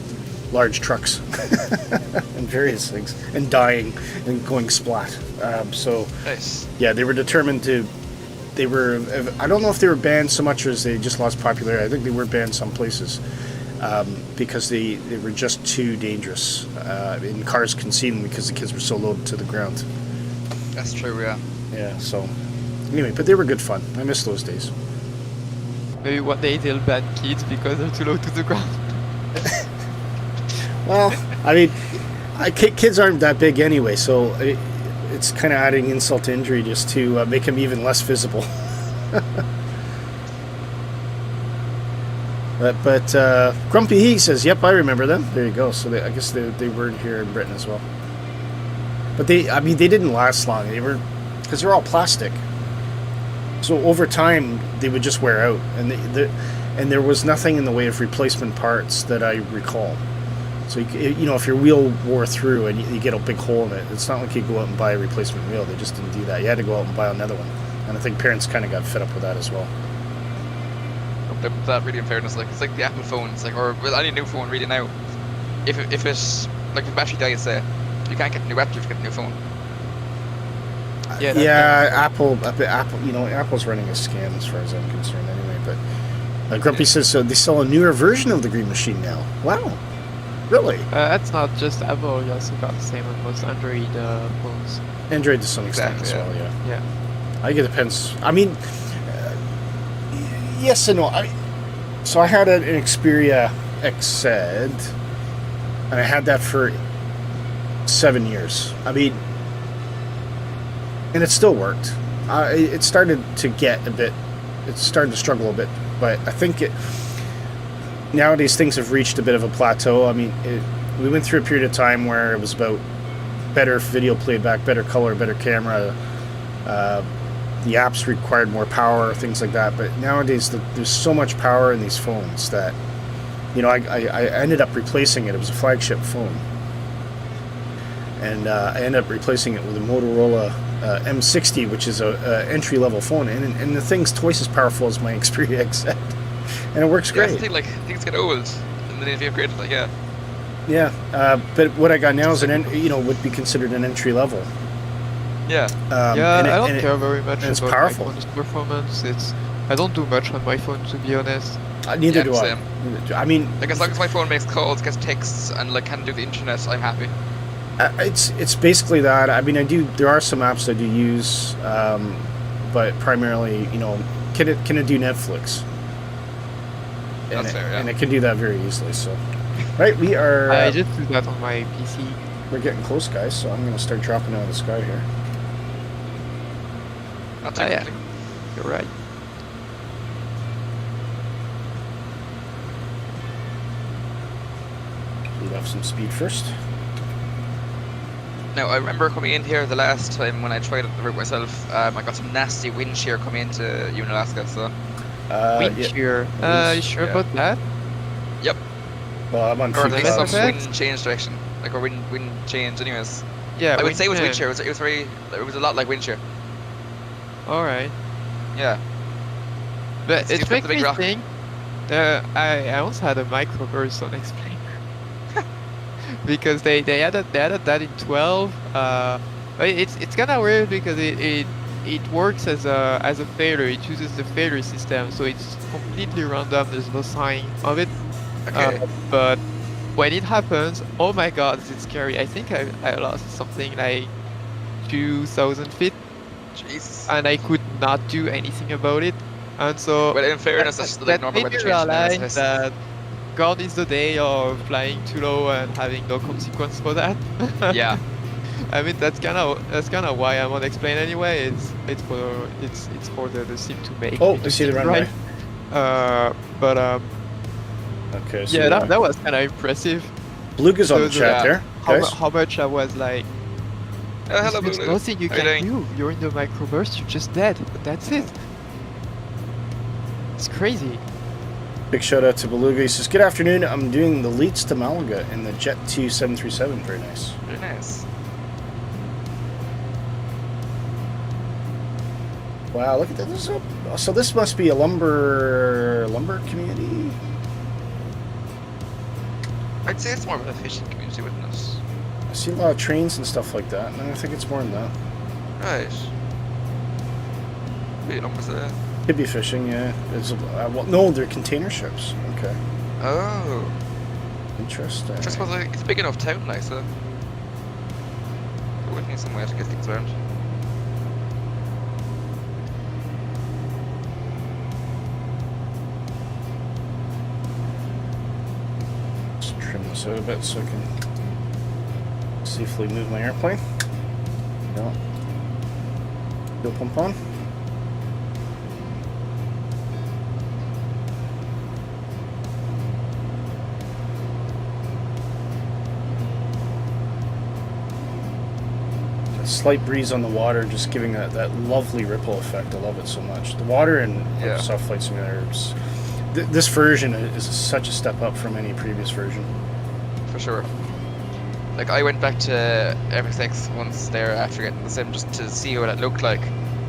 large trucks and various things and dying and going splat. So Nice. yeah, they were determined to. They were. I don't know if they were banned so much as they just lost popularity. I think they were banned some places because they were just too dangerous. And cars couldn't see them because the kids were so low to the ground. That's true, yeah. Yeah. So anyway, but they were good fun. I miss those days. Maybe one day they'll ban kids because they're too low to the ground. Well, I mean, kids aren't that big anyway, so it's kind of adding insult to injury just to make them even less visible. but Grumpy He says, "Yep, I remember them." There you go. So I guess they were here in Britain as well. But they didn't last long. They were because they're all plastic. So over time, they would just wear out, and there was nothing in the way of replacement parts that I recall. So if your wheel wore through and you get a big hole in it, it's not like you go out and buy a replacement wheel. They just didn't do that. You had to go out and buy another one, and I think parents kind of got fed up with that as well. That really, in fairness, like it's like the Apple phone. It's like, or with any new phone really now, if it's like if the battery dies, say, you can't get a new battery to get a new phone. Yeah, Apple. Apple's running a scam as far as I'm concerned, anyway. But Grumpy says so. They sell a newer version of the Green Machine now. Wow, really? That's not just Apple. You also got the same on most Android phones. Android to some extent Exactly, as well. Yeah. Yeah. I think it depends. I mean, yes and no. So I had an Xperia XZ, and I had that for 7 years. I mean. And it still worked. It started to get a bit. It started to struggle a bit, but I think nowadays things have reached a bit of a plateau. I mean, we went through a period of time where it was about better video playback, better color, better camera. The apps required more power, things like that. But nowadays, there's so much power in these phones that, I ended up replacing it. It was a flagship phone, and I ended up replacing it with a Motorola M60, which is a entry-level phone, and the thing's twice as powerful as my Xperia XZ, and it works great. Yeah, that's the thing, like things get old, and then if you upgrade, like Yeah, but what I got now is would be considered an entry-level. yeah. I don't care very much it's about powerful. my phone's performance. I don't do much on my phone, to be honest. Neither Yeah, do same. I. I mean, Like as long as my phone makes calls, gets texts, and like can do the internet, I'm happy. it's basically that. I mean, there are some apps I do use, but primarily, can it do Netflix? That's fair, yeah. And it can do that very easily. So, right, we are. I just do that on my PC. We're getting close, guys. So I'm going to start dropping out of the sky here. Not yeah. technically. You're right. Lead off some speed first. Now, I remember coming in here the last time when I tried the route myself, I got some nasty wind shear coming into Unalaska, so... Wind yeah. shear. You sure yeah. about that? Yep. Well, I'm on Or two at least some MSFS? wind change direction. Like, or wind change anyways. Yeah. I would say it was wind shear. It was a lot like wind shear. Alright. Yeah. But It's it just makes the big me rock. think. I once had a microburst on explainer because they added that in 12. It's kind of weird because it works as a failure. It uses the failure system, so it's completely random. There's no sign of it. Okay. But when it happens, oh my god, it's scary. I think I lost something like 2,000 feet, Jesus. and I could not do anything about it. And so Well, in fairness, that's just like normal made weather me change in realize MSFS. that gone is the day of flying too low and having no consequence for that. Yeah. I mean that's kind of why I'm on explain anyway. It's for the sim to make. Oh, me I just see the sit runway. right. But Okay, so yeah, that was kind of impressive. Beluga's on the So chat there, guys. How much I was like. Hello, There's Bulu. nothing you How you can doing? do. You're in the microburst. You're just dead. That's it. It's crazy. Big shout out to Beluga. He says, "Good afternoon. I'm doing the Leeds to Malaga in the Jet 2 737. Very nice." Very nice. Wow, look at that. So this must be a lumber community. I'd say it's more of a fishing community, wouldn't it? I see a lot of trains and stuff like that, and I think it's more than that. Right. Maybe numbers there. Could be fishing, yeah. Well, no, they're container ships. Okay, Oh. interesting. I suppose like, it's a big enough town, like, so. We would need somewhere to get things around. Just trim this out a bit so I can safely move my airplane. No. Fuel pump on. A slight breeze on the water, just giving that lovely ripple effect. I love it so much. The water in Yeah. Soft Flight Simulator, this version is such a step up from any previous version. For sure. Like, I went back to MSX once there after getting the sim just to see what it looked like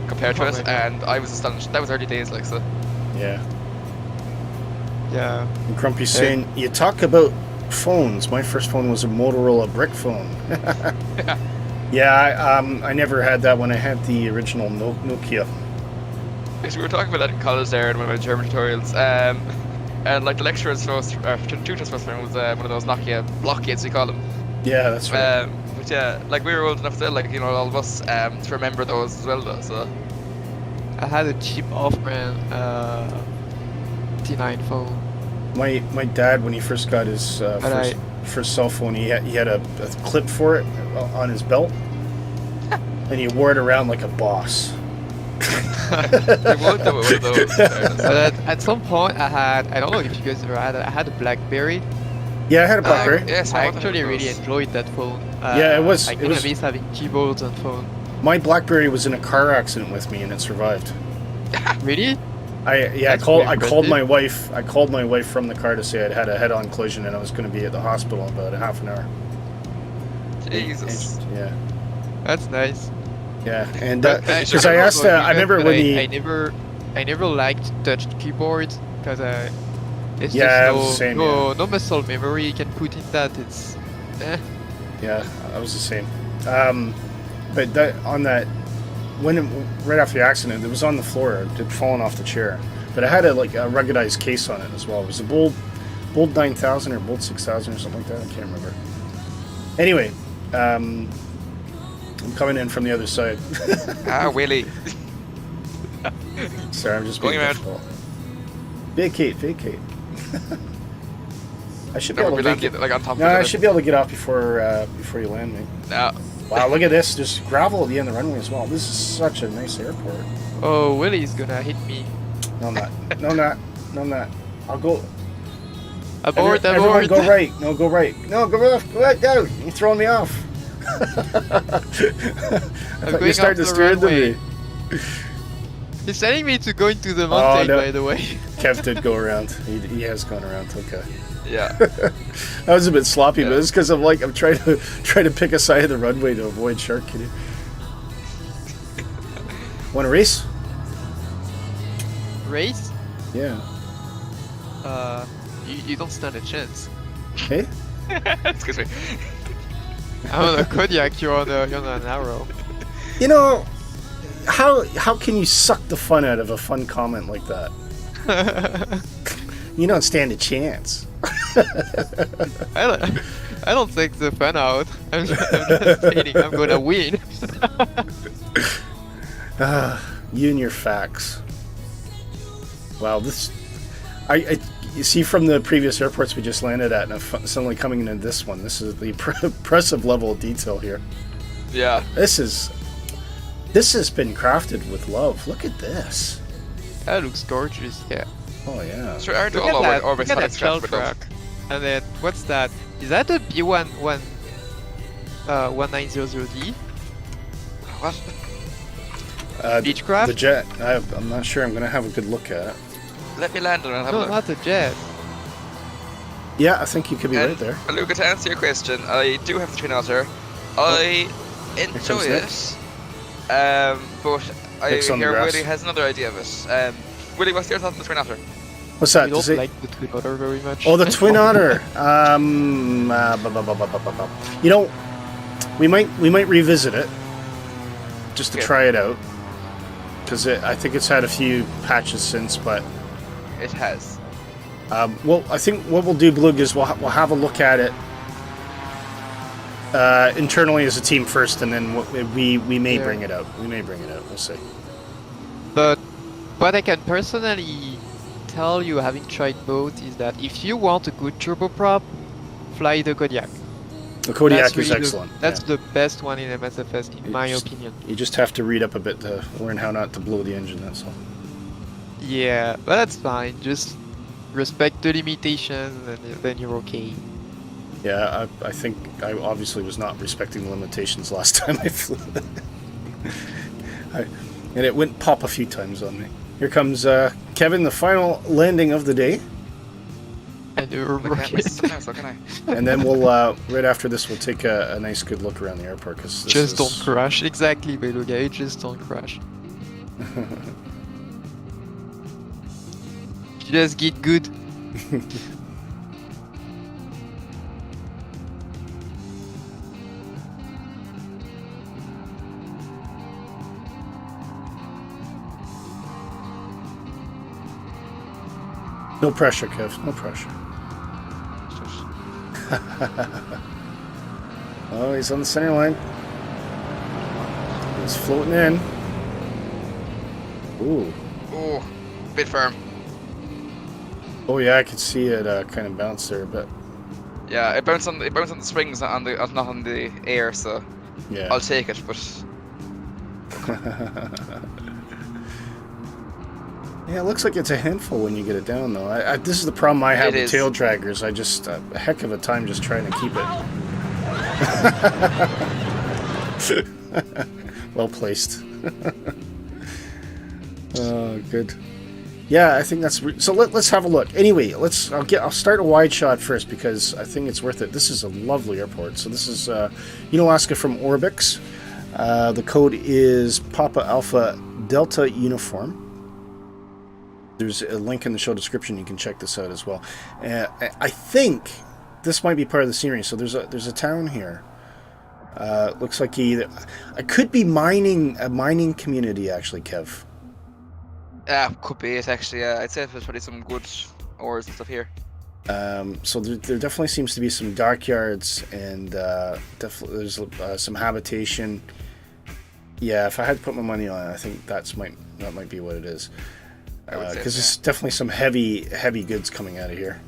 compared to Oh it, my God. and I was astonished. That was early days, like, so. Yeah. Yeah. And Grumpy's saying, you talk about phones. My first phone was a Motorola brick phone. Yeah, I never had that when I had the original Nokia. Because we were talking about that in college there in one of my German tutorials, and like the lecturer's first, tutor's first phone was one of those Nokia blockades, we call them. Yeah, that's right. But yeah, like we were old enough to, like, you know, all of us, to remember those as well, though, so. I had a cheap off-brand T9 phone. My dad, when he first got his first cell phone, he had a clip for it on his belt, and he wore it around like a boss. They would do it with those, in fairness. But at some point I don't know if you guys ever had it, I had a BlackBerry. Yeah, I had a BlackBerry. Yes, I I actually really enjoyed that phone. Yeah, it was- I it kind was- of miss having keyboards and phone. My BlackBerry was in a car accident with me, and it survived. Really? I That's called pretty my wife. I called my wife from the car to say I'd had a head-on collision and I was going to be at the hospital in about a half an hour. Jesus. Yeah, That's nice. yeah, and But- because I asked, I remember when he. I never liked touched keyboards because it's Yeah, I was just the same, no muscle memory you can put in that. It's Yeah, I was the same. But right after the accident, it was on the floor. It had fallen off the chair. But it had a ruggedized case on it as well. It was a Bold 9000 or Bold 6000 or something like that. I can't remember. Anyway, I'm coming in from the other side. Ah, Willie. Sorry, I'm just Going being around. difficult. Vacate. I should be Never able be to landing, vacate. like, on top No, of it. I should be able to get off before you land me. No. Wow, look at this. There's gravel at the end of the runway as well. This is such a nice airport. oh, Willie's gonna hit me. No, I'm not. No, I'm not. No, I'm not. I'll go. Abort, Everyone abort. go right. No, go right. No, go left. Go right. Go. You're throwing me off. You going started to off the steer into runway. me. He's telling me to go into the mountain, no. by the way. Kev did go around. He has gone around. Okay. Yeah. That was a bit sloppy, but it's because I'm trying to pick a side of the runway to avoid shark kitty. Want to race? Race? Yeah. You don't stand a chance. Hey? Excuse me. I'm on a Kodiak, you're on an arrow. You know, how can you suck the fun out of a fun comment like that? You don't stand a chance. I don't take the fun out. I'm just stating I'm gonna win. You and your facts. Wow, you see from the previous airports we just landed at, and I'm suddenly coming into this one. This is the impressive level of detail here. Yeah. This has been crafted with love. Look at this. That looks gorgeous, yeah. Oh yeah. Sure, aren't Look all at that, Orbx look at that products shell crafted with love? track. And then, what's that? Is that a B1900D? What? Beechcraft? The jet. I'm not sure. I'm gonna have a good look at it. Let me land on it and have a No, look. not a jet. Yeah, I think you could be And, right there. Luca, to answer your question, I do have the Twin Otter. I enjoy Nick. it, but I Nick's on the hear grass. Willie has another idea of it. Willie, what's your thought on the Twin Otter? What's that? I Does don't it? like the Twin Otter very much. Oh, the Twin Otter. You know, we might revisit it just to Okay. try it out, because I think it's had a few patches since. But It has. well, I think what we'll do, Blug, is we'll have a look at it internally as a team first, and then we may Yeah. bring it out. We may bring it out. We'll see. But what I can personally tell you, having tried both, is that if you want a good turboprop, fly the Kodiak. The Kodiak That's is really excellent. That's yeah. the best one in MSFS, in my opinion. You just have to read up a bit to learn how not to blow the engine. That's all. Yeah, but that's fine. Just respect the limitations, and then you're okay. Yeah, I think I obviously was not respecting the limitations last time I flew. And it went pop a few times on me. Here comes Kevin, the final landing of the day. And you're Look at okay. something else, look at I. And then we'll, right after this, we'll take a nice good look around the airport. Cause this Just is... don't crash. Exactly, Beluga. Just don't crash. Just get good. No pressure, Kev. No pressure. Oh, he's on the center line. He's floating in. Ooh. Oh, bit firm. Oh yeah, I could see it kind of bounce there, but Yeah, it bounced on the springs, not on the air. So yeah. I'll take it. But Yeah, it looks like it's a handful when you get it down, though. This is the problem I have It with is. tail draggers. I just a heck of a time just trying to keep it. Well placed. Oh, good. Yeah, I think that's so. Let's have a look. Anyway, I'll start a wide shot first because I think it's worth it. This is a lovely airport. So this is Unalaska from Orbx. The code is Papa Alpha Delta Uniform. There's a link in the show description. You can check this out as well. I think this might be part of the scenery. So there's a town here. Looks like I could be a mining community actually, Kev. yeah, could be it actually. I'd say there's probably some good ores and stuff here. So there definitely seems to be some dockyards and definitely there's some habitation. Yeah, if I had to put my money on it, I think that might be what it is. Because there's definitely some heavy goods coming out of here,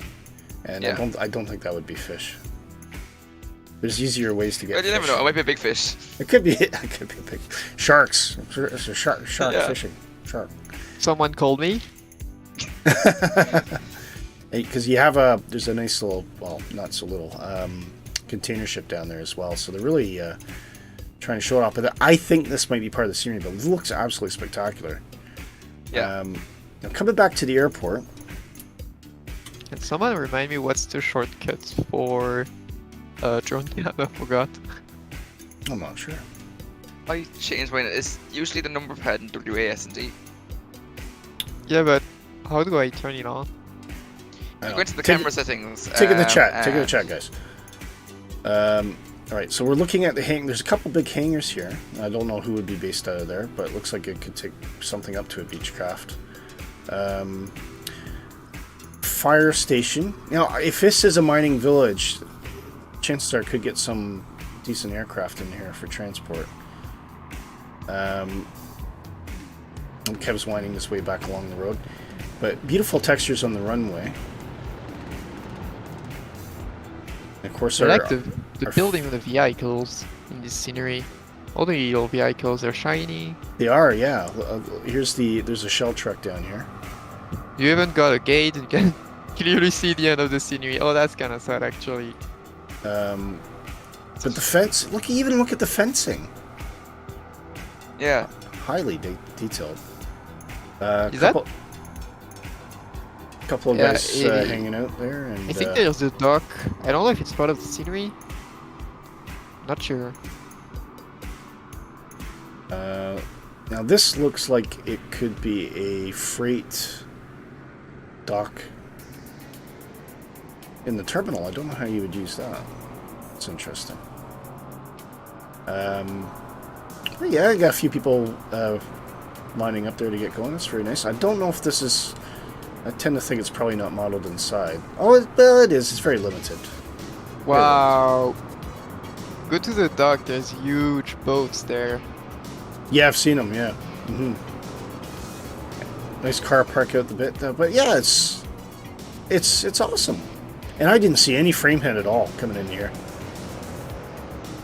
and Yeah. I don't think that would be fish. There's easier ways to get. Well, you never fish. know. It might be a big fish. It could be. It could be big sharks. It's a shark Yeah. fishing. Shark. Someone called me. Because there's a nice little, well, not so little container ship down there as well. So they're really trying to show it off. But I think this might be part of the scenery, but it looks absolutely spectacular. Yeah. Now coming back to the airport. Can someone remind me what's the shortcut for drone cam? I forgot. I'm not sure. I changed mine. It's usually the number pad and WAS and D. Yeah, but how do I turn it on? I You know. go into the Take- camera settings. Take it in the chat. Take it in the and- chat, guys. All right, so we're looking at the hang. There's a couple big hangars here. I don't know who would be based out of there, but it looks like it could take something up to a Beechcraft. Fire station. Now, if this is a mining village, chances are it could get some decent aircraft in here for transport. Kev's winding his way back along the road, but beautiful textures on the runway. And of course, I our, like the our- building of the vehicles in this scenery. All the little vehicles are shiny. They are, yeah. There's a shell truck down here. You even got a gate. You can clearly see the end of the scenery. Oh, that's kind of sad, actually. But the fence, even look at the fencing. Yeah. Highly detailed. Is that- Couple of Yeah, guys hanging out there, and I think there's a dock. I don't know if it's part of the scenery. Not sure. now this looks like it could be a freight dock in the terminal. I don't know how you would use that. It's interesting. But yeah, I got a few people lining up there to get going. That's very nice. I don't know if this is. I tend to think it's probably not modeled inside. Oh, well, it is. It's very limited. Wow. Go to the dock. There's huge boats there. Yeah, I've seen them. Yeah. Nice car park out the bit, but yeah, it's awesome. And I didn't see any frame head at all coming in here.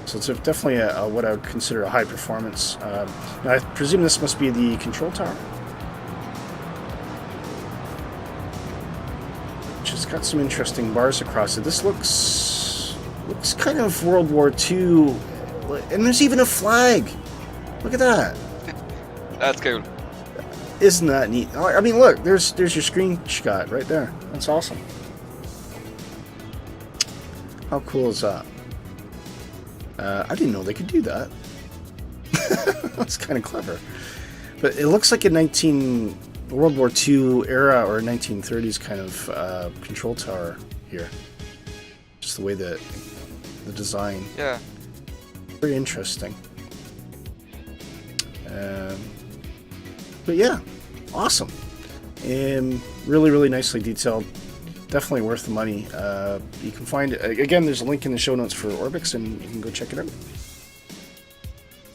So it's definitely what I would consider a high performance. Now I presume this must be the control tower, which has got some interesting bars across it. This looks kind of World War II, and there's even a flag. Look at that. That's cool. Isn't that neat? I mean, look, there's your screenshot right there. That's awesome. How cool is that? I didn't know they could do that. That's kind of clever. But it looks like a World War II era or 1930s kind of control tower here. Just the way the design. Yeah. Very interesting. But yeah, awesome. Really, really nicely detailed. Definitely worth the money. You can find it. Again, there's a link in the show notes for Orbx, and you can go check it out.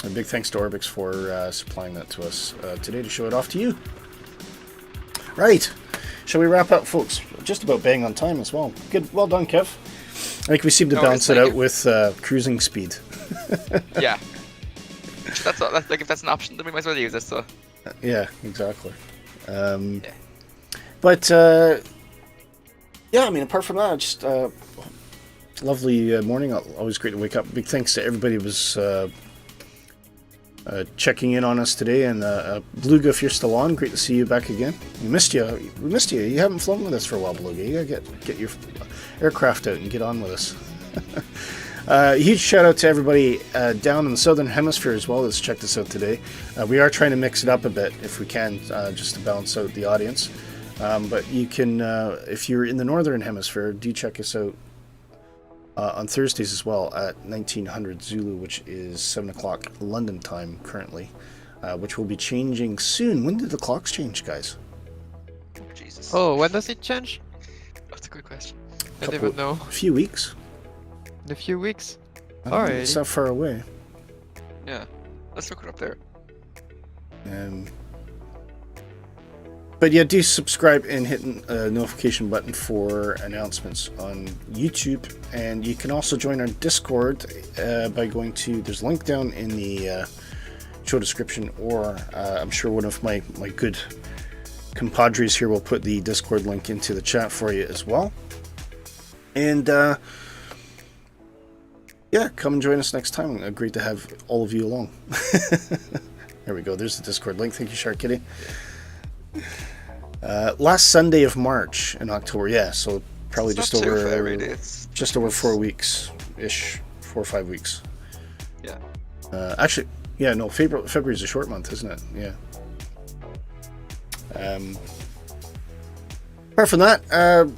A big thanks to Orbx for supplying that to us today to show it off to you. Right. Shall we wrap up, folks? Just about bang on time as well. Good. Well done, Kev. I think we seem to balance it out with cruising speed. Yeah. That's like if that's an option, then we might as well use it. So. Yeah, exactly. Yeah. But yeah, I mean, apart from that, just lovely morning. Always great to wake up. Big thanks to everybody who was checking in on us today. And Beluga, if you're still on, great to see you back again. We missed you. We missed you. You haven't flown with us for a while, Beluga. You gotta get your aircraft out and get on with us. Huge shout out to everybody down in the southern hemisphere as well that's checked us out today. We are trying to mix it up a bit if we can, just to balance out the audience. But you can, if you're in the northern hemisphere, do check us out on Thursdays as well at 1900 Zulu, which is 7 o'clock London time currently, which will be changing soon. When did the clocks change, guys? Jesus. Oh, when does it change? That's a good question. I don't even know. A few weeks. In a few weeks? I don't think it's Alrighty. that far away. Yeah. Let's look it up there. But yeah, do subscribe and hit the notification button for announcements on YouTube. And you can also join our Discord by going to, there's a link down in the show description, or I'm sure one of my good compadres here will put the Discord link into the chat for you as well. And Yeah, come and join us next time. Great to have all of you along. There we go. There's the Discord link. Thank you, Shark Kitty. Last Sunday of March in October. Yeah, so probably It's just not too over far, really. It's just over 4 weeks ish, 4 or 5 weeks. yeah. Actually, yeah, no, February's a short month, isn't it? Yeah. Apart from that,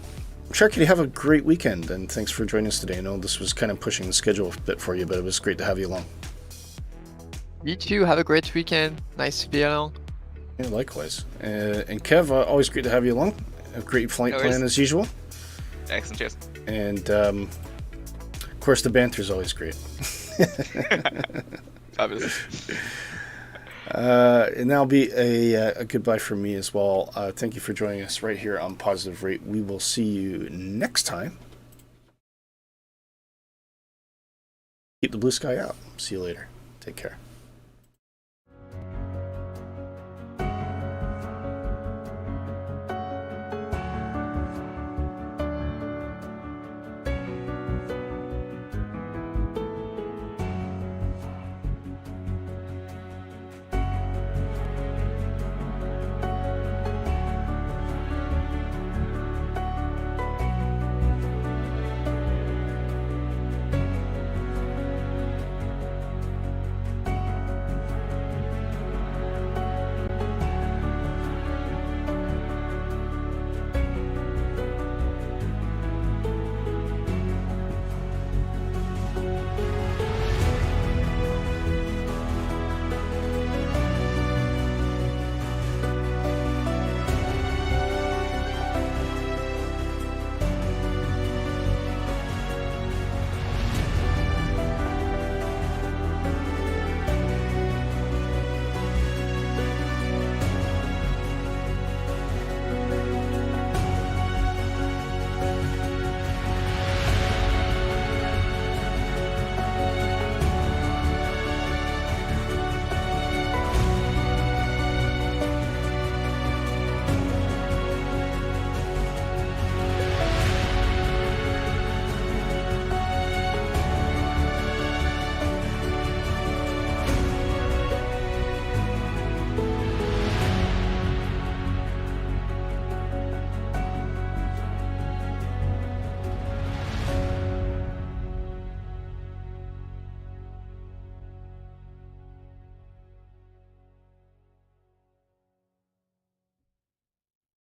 Shark Kitty, have a great weekend, and thanks for joining us today. I know this was kind of pushing the schedule a bit for you, but it was great to have you along. You too. Have a great weekend. Nice to be along. Yeah, likewise. And Kev, always great to have you along. A great flight No plan worries. as usual. Excellent, cheers. And of course, the banter is always great. Fabulous. And that'll be a goodbye from me as well. Thank you for joining us right here on Positive Rate. We will see you next time. Keep the blue sky out. See you later. Take care.